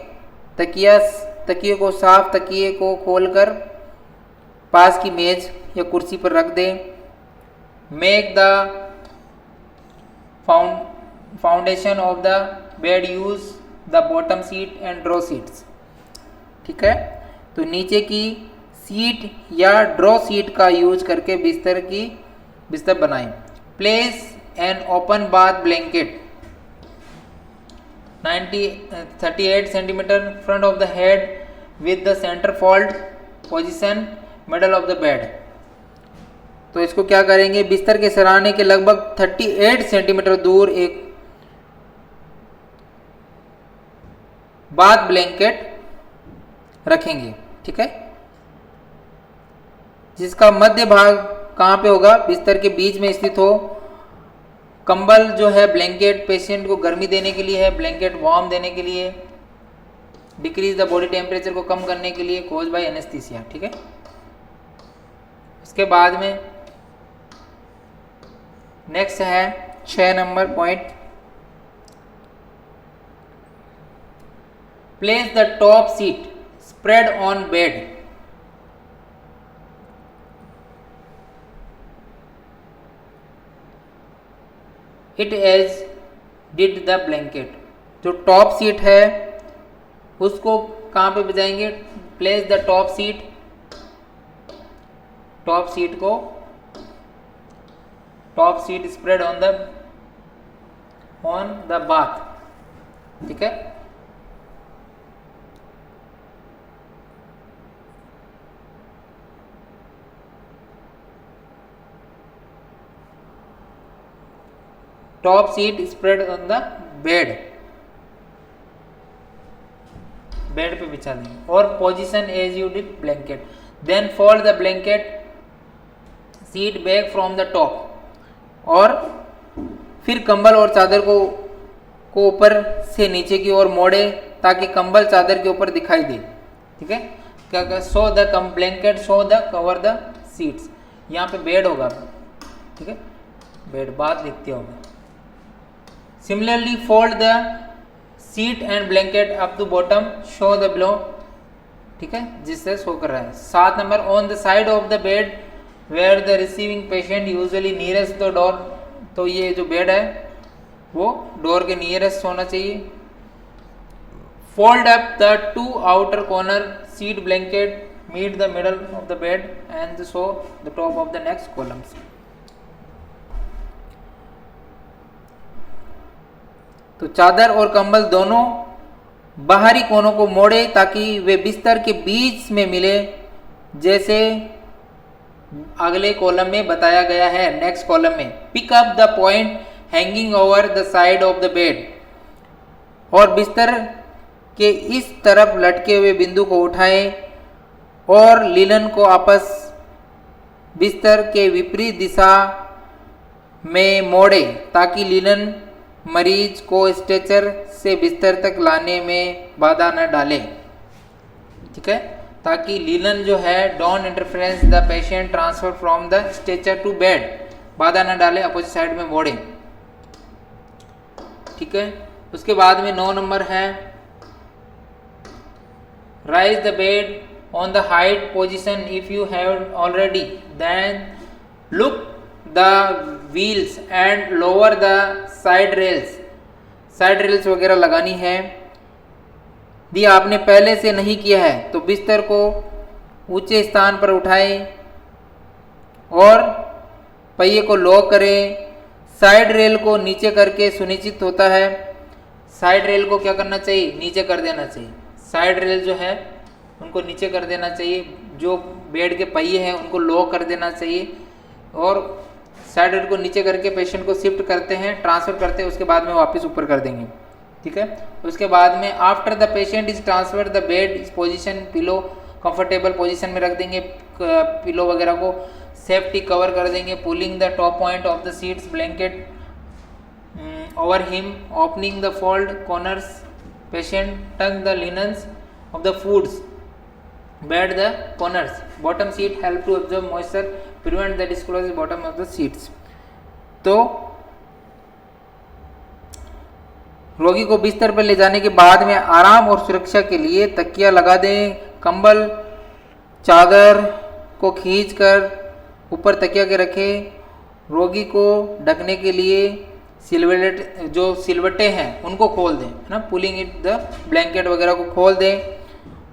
तकिए को साफ तकिए को खोलकर पास की मेज या कुर्सी पर रख दें। Make the foundation of the bed, use the bottom seat and draw seats, ठीक है। तो नीचे की सीट या ड्रॉ सीट का यूज करके बिस्तर बनाएं। Place an open bath blanket 38 centimetre front of the head with the centre fold position middle of the bed. तो इसको क्या करेंगे, बिस्तर के सराहने के लगभग 38 सेंटीमीटर दूर एक बाथ ब्लैंकेट रखेंगे, ठीक है, जिसका मध्य भाग कहाँ पे होगा, बिस्तर के बीच में स्थित हो। कंबल जो है ब्लैंकेट पेशेंट को गर्मी देने के लिए है, ब्लैंकेट वार्म देने के लिए, डिक्रीज द बॉडी टेम्परेचर को कम करने के लिए, कोज बाय एनेस्थीसिया, ठीक है। इसके बाद में नेक्स्ट है 6 number point, place the top seat spread on bed. It as did the blanket. जो टॉप सीट है उसको कहाँ पे बजाएंगे, place the top seat, top seat spread on the bath, ठीक है। Top seat spread on the bed पे बिछा देंगे। और position as you did blanket, then fold the blanket seat back from the top. और फिर कंबल और चादर को ऊपर से नीचे की ओर मोड़े ताकि कंबल चादर के ऊपर दिखाई दे, ठीक है। क्या so the blanket so the cover the seats, यहाँ पे बेड होगा, ठीक है, बेड बात लिखते होगा। Similarly fold the seat and blanket up to bottom, show the below, ठीक है, जिससे शो कर रहा है। 7 number, on the side of the bed where the receiving patient usually nearest the door. तो ये जो बेड है वो डोर के नियरेस्ट होना चाहिए। Fold up the 2 outer corner seat blanket meet the middle of the bed and show the top of the next columns. तो चादर और कंबल दोनों बाहरी कोनों को मोड़े ताकि वे बिस्तर के बीच में मिले, जैसे अगले कॉलम में बताया गया है। नेक्स्ट कॉलम में pick up the point hanging over the side of the bed, और बिस्तर के इस तरफ लटके हुए बिंदु को उठाएं और लिनन को आपस बिस्तर के विपरीत दिशा में मोड़े ताकि लिनन मरीज को स्ट्रेचर से बिस्तर तक लाने में बाधा न डाले, ठीक है, ताकि लिनन जो है don't interference the patient transfer from the stretcher to bed, बाधा न डाले, अपोजिट साइड में मोड़े, ठीक है। उसके बाद में 9 नंबर है rise the bed on the height position if you have already, then look the wheels and lower the side rails वगैरह लगानी है। यदि आपने पहले से नहीं किया है तो बिस्तर को ऊंचे स्थान पर उठाएं और पहिए को लॉक करें। साइड रेल को नीचे करके सुनिश्चित होता है, साइड रेल को क्या करना चाहिए, नीचे कर देना चाहिए। साइड रेल जो है उनको नीचे कर देना चाहिए, जो बेड के पहिए हैं उनको लॉक कर देना चाहिए, और साइड रेल को नीचे करके पेशेंट को शिफ्ट करते हैं, ट्रांसफर करते हैं, उसके बाद में वापस ऊपर कर देंगे, ठीक है। उसके बाद में after the patient is transfer the bed इस पोजीशन, पिलो कंफर्टेबल पोजीशन में रख देंगे, पिलो वगैरह को सेफ्टी कवर कर देंगे। Pulling the top point of the sheets blanket over him, opening the fold corners, patient tuck the linens of the foods bed the corners, bottom sheet help to absorb moisture, prevent the disclose bottom of the sheets. तो रोगी को बिस्तर पर ले जाने के बाद में आराम और सुरक्षा के लिए तकिया लगा दें। कंबल चादर को खींचकर ऊपर तकिया के रखें। रोगी को ढकने के लिए सिलवटें हैं उनको खोल दें, है ना, पुलिंग इट द ब्लैंकेट वगैरह को खोल दें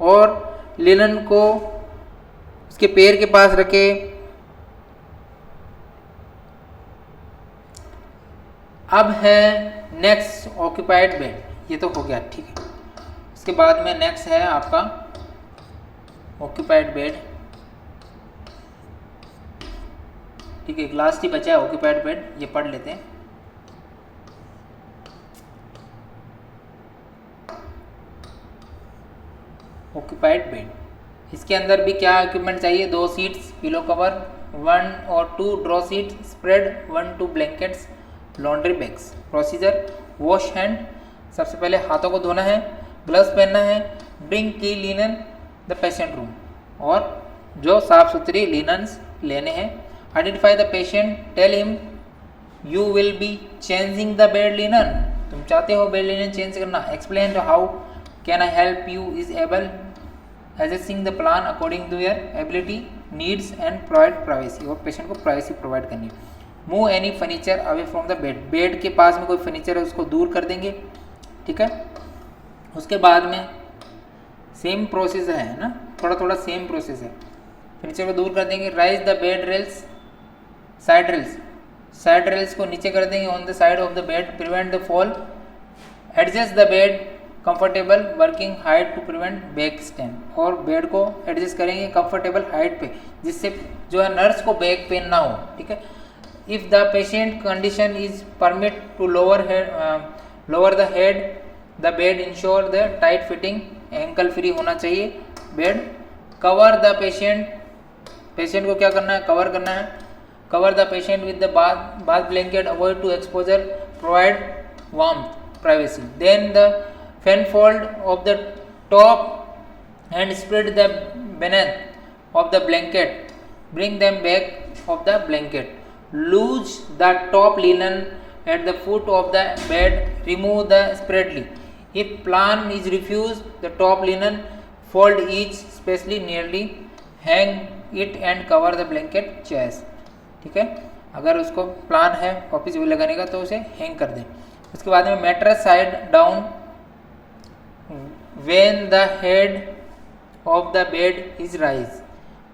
और लिनन को उसके पैर के पास रखें। अब है नेक्स्ट ऑक्यूपाइड बेड, ये तो हो गया, ठीक है। इसके बाद में नेक्स्ट है आपका ऑक्यूपाइड बेड, ठीक है। लास्ट ही बचा है ऑक्यूपाइड बेड, ये पढ़ लेते हैं। ऑक्यूपाइड बेड, इसके अंदर भी क्या इक्विपमेंट चाहिए? 2 सीट्स, पिलो कवर, 1 और 2 draw seat, spread, 1-2 blankets, laundry bags. Procedure, wash hand, सबसे पहले हाथों को धोना है, ग्लव्स पहनना है, ब्रिंग की लिनन द पेशेंट रूम, और जो साफ सुथरी लिनन्स लेने हैं। Identify the patient, tell him you will be changing the bed linen, तुम चाहते हो बेड लिनन चेंज करना। Explain how can I help you, is able adjusting the plan according to your ability, needs and provide privacy, और पेशेंट को प्राइवेसी प्रोवाइड करनी है। Move any furniture away from the bed, bed के पास में कोई फर्नीचर है उसको दूर कर देंगे, ठीक है। उसके बाद में सेम प्रोसेस है ना, थोड़ा थोड़ा सेम प्रोसेस है, फर्नीचर को दूर कर देंगे। Rise the bed rails, side rails को नीचे कर देंगे on the side of the bed, prevent the fall. Adjust the bed comfortable working height to prevent back strain, और बेड को एडजस्ट करेंगे कंफर्टेबल हाइट पे, जिससे जो है नर्स को बैक पेन ना हो, ठीक है। If the patient condition is permit to lower the head the bed, ensure the tight fitting, ankle free होना चाहिए बेड। कवर द पेशेंट को क्या करना है? कवर करना है। Cover the patient with the bath blanket, avoid to exposure, provide warmth, privacy. Then the fan fold of the top and spread the beneath of the blanket, bring them back of the blanket, loose the top linen at the foot of the bed, remove the spreadly. If plan is refused, the top linen fold each spacely nearly, hang it and cover the blanket chairs, ठीक है। अगर उसको प्लान है वापिस भी लगाने का तो उसे हैंग कर दें। उसके बाद में mattress side down, when the head of the bed is raised,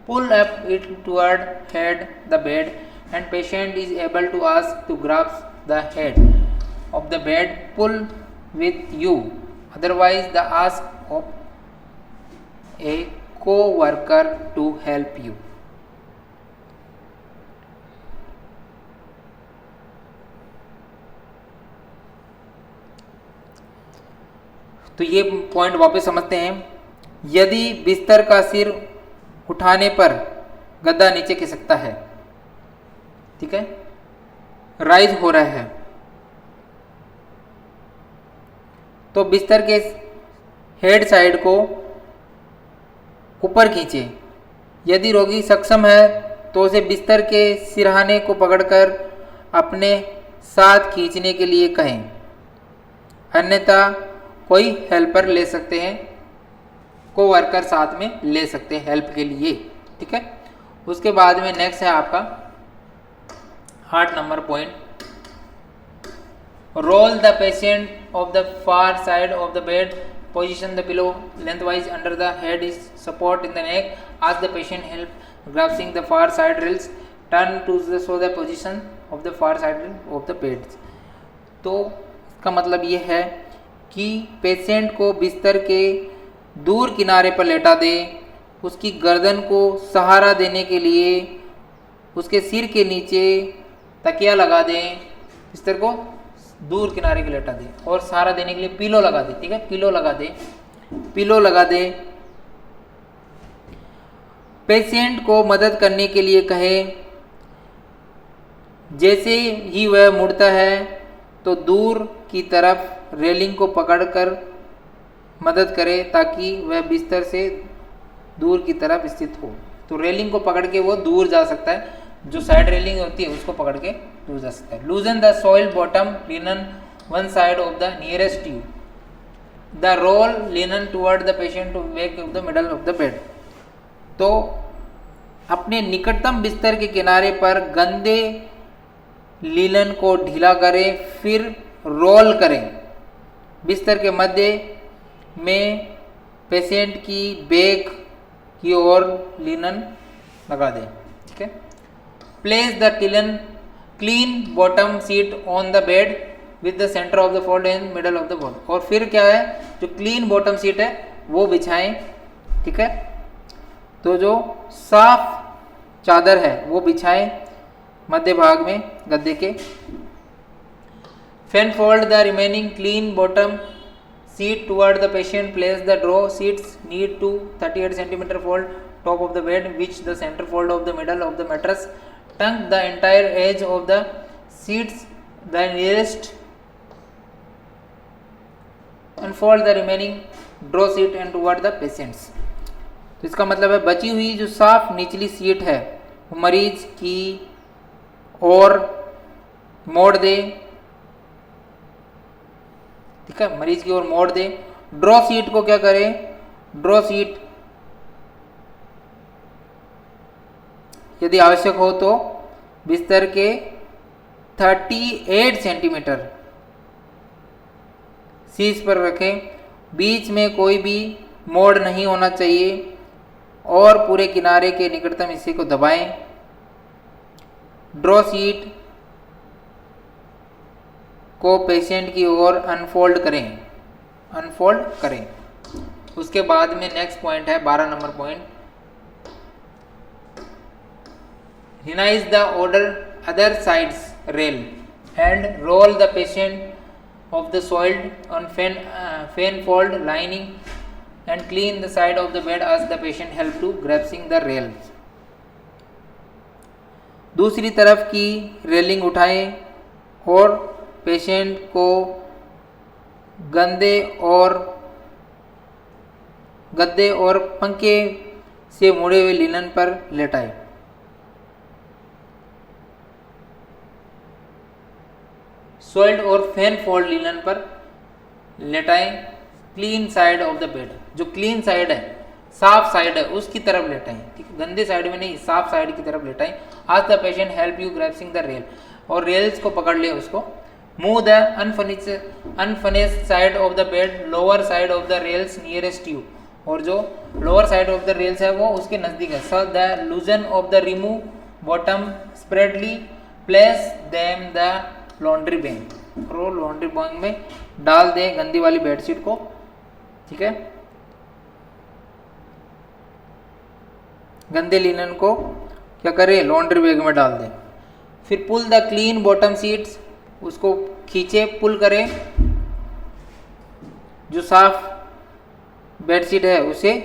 pull up it toward head the bed, and patient is able to ask to grasp the head of the bed, pull with you, otherwise the ask of a co-worker to help you। तो ये पॉइंट वापस समझते हैं। यदि बिस्तर का सिर उठाने पर गद्दा नीचे खिसकता है, ठीक है, राइज हो रहा है, तो बिस्तर के हेड साइड को ऊपर खींचे। यदि रोगी सक्षम है तो उसे बिस्तर के सिरहाने को पकड़कर अपने साथ खींचने के लिए कहें, अन्यथा कोई हेल्पर ले सकते हैं, को वर्कर साथ में ले सकते हैं हेल्प के लिए, ठीक है। उसके बाद में नेक्स्ट है आपका 8 number point, roll the patient of the far side of the bed, position the pillow lengthwise under the head is support in the neck, ask the patient help grasping the far side rails, turn to show the position of the far side of the bed. तो इसका मतलब ये है कि पेशेंट को बिस्तर के दूर किनारे पर लेटा दें, उसकी गर्दन को सहारा देने के लिए उसके सिर के नीचे तकिया लगा दें, बिस्तर को दूर किनारे के लेटा दें, और सहारा देने के लिए पिलो लगा दें, ठीक है, पिलो लगा दें। पेशेंट को मदद करने के लिए कहें, जैसे ही वह मुड़ता है तो दूर की तरफ रेलिंग को पकड़कर मदद करें ताकि वह बिस्तर से दूर की तरफ स्थित हो। तो रेलिंग को पकड़ के वो दूर जा सकता है, जो साइड रेलिंग होती है उसको पकड़ के दूर जा सकता है। Loosen the soil bottom linen one side of the nearest you, the roll linen toward the patient to wake of the middle of the bed. तो अपने निकटतम बिस्तर के किनारे पर गंदे लिनन को ढीला करें, फिर रोल करें, बिस्तर के मध्य में पेशेंट की बैक की ओर लिनन लगा दें। ठीक है। Place the clean bottom seat on the bed with the centre of the fold in middle of the board. और फिर क्या है, जो क्लीन बॉटम सीट है वो बिछाएं। ठीक है। तो जो साफ चादर है वो बिछाएं मध्य भाग में गद्दे के। Fan fold the remaining clean bottom seat toward the patient. Place the draw seats need to 38 cm fold top of the bed which the center fold of the middle of the mattress. Tuck the entire edge of the seats the nearest and fold the remaining draw seat and toward the patients. तो इसका मतलब है बची हुई जो साफ निचली सीट है वो मरीज की ओर मोड़ दे। ठीक है, मरीज की ओर मोड़ दे। ड्रॉ सीट को क्या करें, ड्रॉ सीट यदि आवश्यक हो तो बिस्तर के 38 सेंटीमीटर शीर्ष पर रखें। बीच में कोई भी मोड़ नहीं होना चाहिए और पूरे किनारे के निकटतम हिस्से को दबाएं। ड्रॉ सीट को पेशेंट की ओर अनफोल्ड करें। उसके बाद में नेक्स्ट पॉइंट है 12 number point, raise the other sides rail and roll the patient of the soiled on fan fold lining and clean the side of the bed as the patient help to grasping the rails. दूसरी तरफ की रेलिंग उठाएं और पेशेंट को गद्दे और पंखे से मुड़े हुए लिनन पर लेटाएं। सोइल्ड और फैन फोल्ड लिनन पर लेटाएं। Clean side of the bed, जो क्लीन साइड है, साफ साइड है, उसकी तरफ लेटाएं। ठीक है, गंदे साइड में नहीं, साफ साइड की तरफ लेटाएं। Ask the patient help you grasping the rail, और रेल्स को पकड़ ले उसको। Move the unfurnished side of the bed, lower side of the rails nearest you, और जो lower side of the rails है वो उसके नजदीक है। So the loosen of the remove bottom spreadly, place them the laundry bank, और वो लॉन्ड्री बैंक में डाल दे गंदी वाली बेडशीट को। ठीक है, गंदे लिनन को क्या करें, लॉन्ड्री बैग में डाल दें। फिर pull the clean bottom seats, उसको खींचे, पुल करें। जो साफ बेडशीट है उसे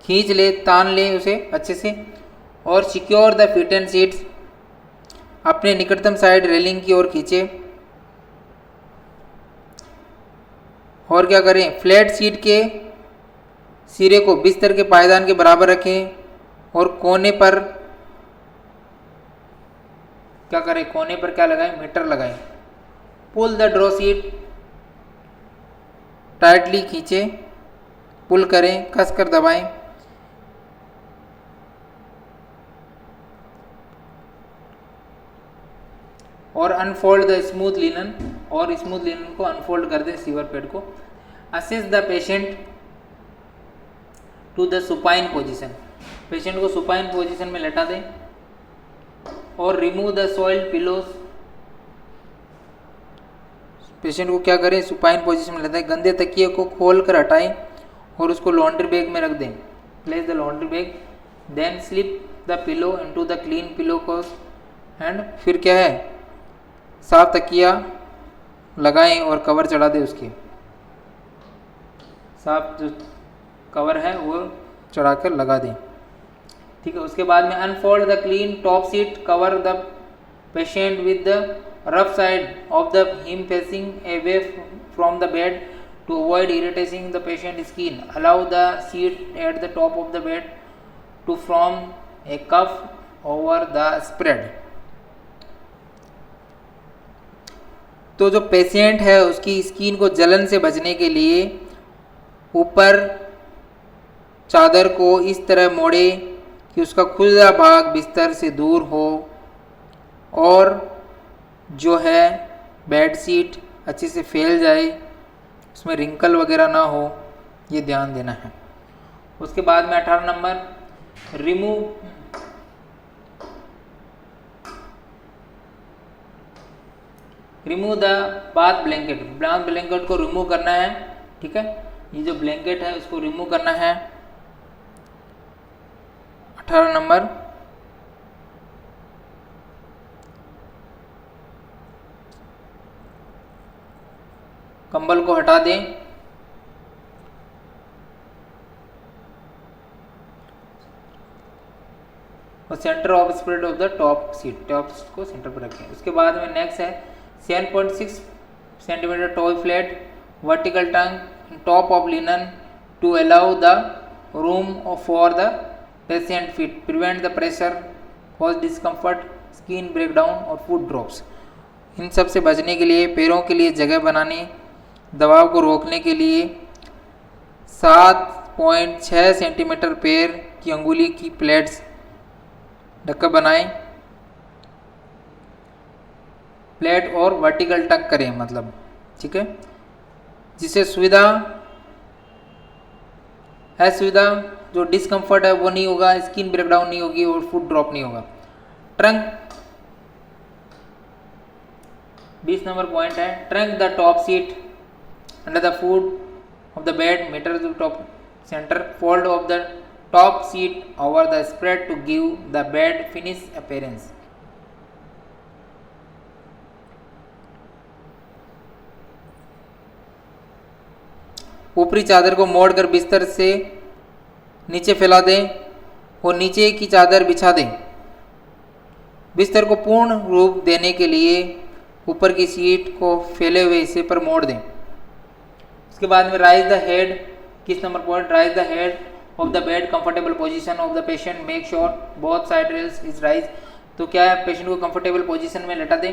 खींच ले, तान ले उसे अच्छे से। और secure the fit and seats, अपने निकटतम साइड रेलिंग की ओर खींचे। और क्या करें, फ्लैट सीट के सिरे को बिस्तर के पायदान के बराबर रखें और कोने पर क्या करें, कोने पर क्या लगाएं, मीटर लगाएं। Pull the draw seat, tightly खींचे, पुल करें, कसकर दबाएं। और अनफोल्ड द स्मूथ लिनन, और स्मूथ लिनन को अनफोल्ड कर दे सीवर पैड को। Assist the patient to the supine position, patient को सुपाइन पोजीशन में लेटा दें। और remove the soiled pillows, patient को क्या करें, सुपाइन पोजीशन में लेटा है। गंदे तकिए को खोल कर हटाएं और उसको लॉन्ड्री बैग में रख दें। Place the laundry bag, then slip the pillow into the clean pillow case, and फिर क्या है, साफ तकिया लगाएं और कवर चढ़ा दें उसके, साफ जो कवर है वो चढ़ाकर लगा दें। ठीक है, उसके बाद में unfold the clean top seat, cover the patient with the rough side of the him facing away from the bed to avoid irritating the patient skin. Allow the seat at the top of the bed to form a cuff over the spread. तो जो पेशेंट है उसकी स्किन को जलन से बचने के लिए ऊपर चादर को इस तरह मोड़े कि उसका खुला भाग बिस्तर से दूर हो और जो है बेड शीट अच्छे से फैल जाए, उसमें रिंकल वगैरह ना हो, ये ध्यान देना है। उसके बाद में 18 number remove the bath blanket. Bath blanket को रिमूव करना है, ठीक है। ये जो ब्लैंकेट है उसको रिमूव करना है। 18 नंबर कंबल को हटा दें। और centre of spread of the top seat, top को सेंटर पर रखें। उसके बाद में नेक्स्ट है 7.6 centimetre toe pleat vertical tuck top of linen to allow the room for the patient feet, prevent the pressure, cause discomfort, skin breakdown और फूड ड्रॉप्स। इन सब से बचने के लिए पैरों के लिए जगह बनाने, दबाव को रोकने के लिए 7.6 सेंटीमीटर पैर की अंगुली की प्लेट्स ढक्कन बनाएं। प्लेट और वर्टिकल टक करें, मतलब ठीक है, जिससे सुविधा जो डिस्कम्फर्ट है वो नहीं होगा, स्किन ब्रेकडाउन नहीं होगी और फूड ड्रॉप नहीं होगा। ट्रंक 20 नंबर पॉइंट है trunk the top seat under the foot of the bed mitre to top centre, fold of the top seat over the spread to give the bed finish appearance. ऊपरी चादर को मोड़कर बिस्तर से नीचे फैला दें और नीचे की चादर बिछा दें। बिस्तर को पूर्ण रूप देने के लिए ऊपर की सीट को फैले हुए हिस्से पर मोड़ दें। उसके बाद में rise the head, 21 number point, rise the head of the bed comfortable position of the patient, make sure both side rails is rise. तो क्या है, पेशेंट को कंफर्टेबल पोजीशन में लेटा दें।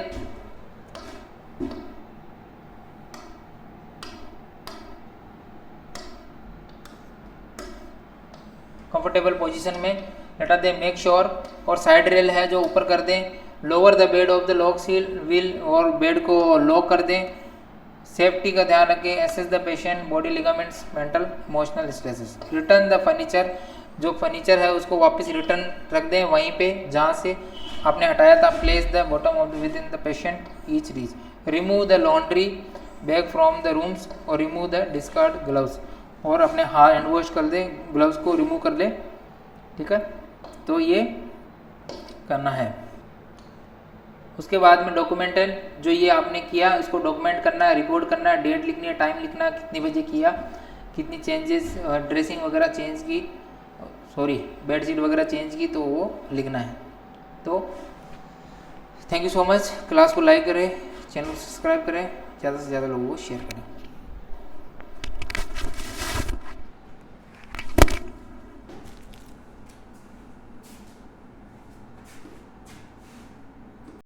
कंफर्टेबल पोजीशन में लेटा दें, मेक श्योर, और साइड रेल है जो ऊपर कर दें। Lower the bed of the lock seal wheel, और बेड को लॉक कर दें। सेफ्टी का ध्यान रखें। Assess the patient body ligaments, mental emotional stresses. Return the furniture, जो फर्नीचर है उसको वापस रिटर्न रख दें वहीं पे जहाँ से आपने हटाया था। Place the bottom of the with in the patient each reach. Remove the laundry bag from the rooms और रिमूव द डिस्कार्ड ग्लव्स, और अपने हाथ हैंड वॉश कर दें, ग्लव्स को रिमूव कर लें, ठीक है। तो ये करना है। उसके बाद में डॉक्यूमेंटल, जो ये आपने किया इसको डॉक्यूमेंट करना है, रिपोर्ट करना है, डेट लिखनी है, टाइम लिखना है, कितने बजे किया, कितनी चेंजेस, ड्रेसिंग वगैरह चेंज की, बेडशीट वगैरह चेंज की, तो वो लिखना है। तो thank you so much. Class को लाइक करें, चैनल को सब्सक्राइब करें, ज़्यादा से ज़्यादा लोगों को शेयर करें।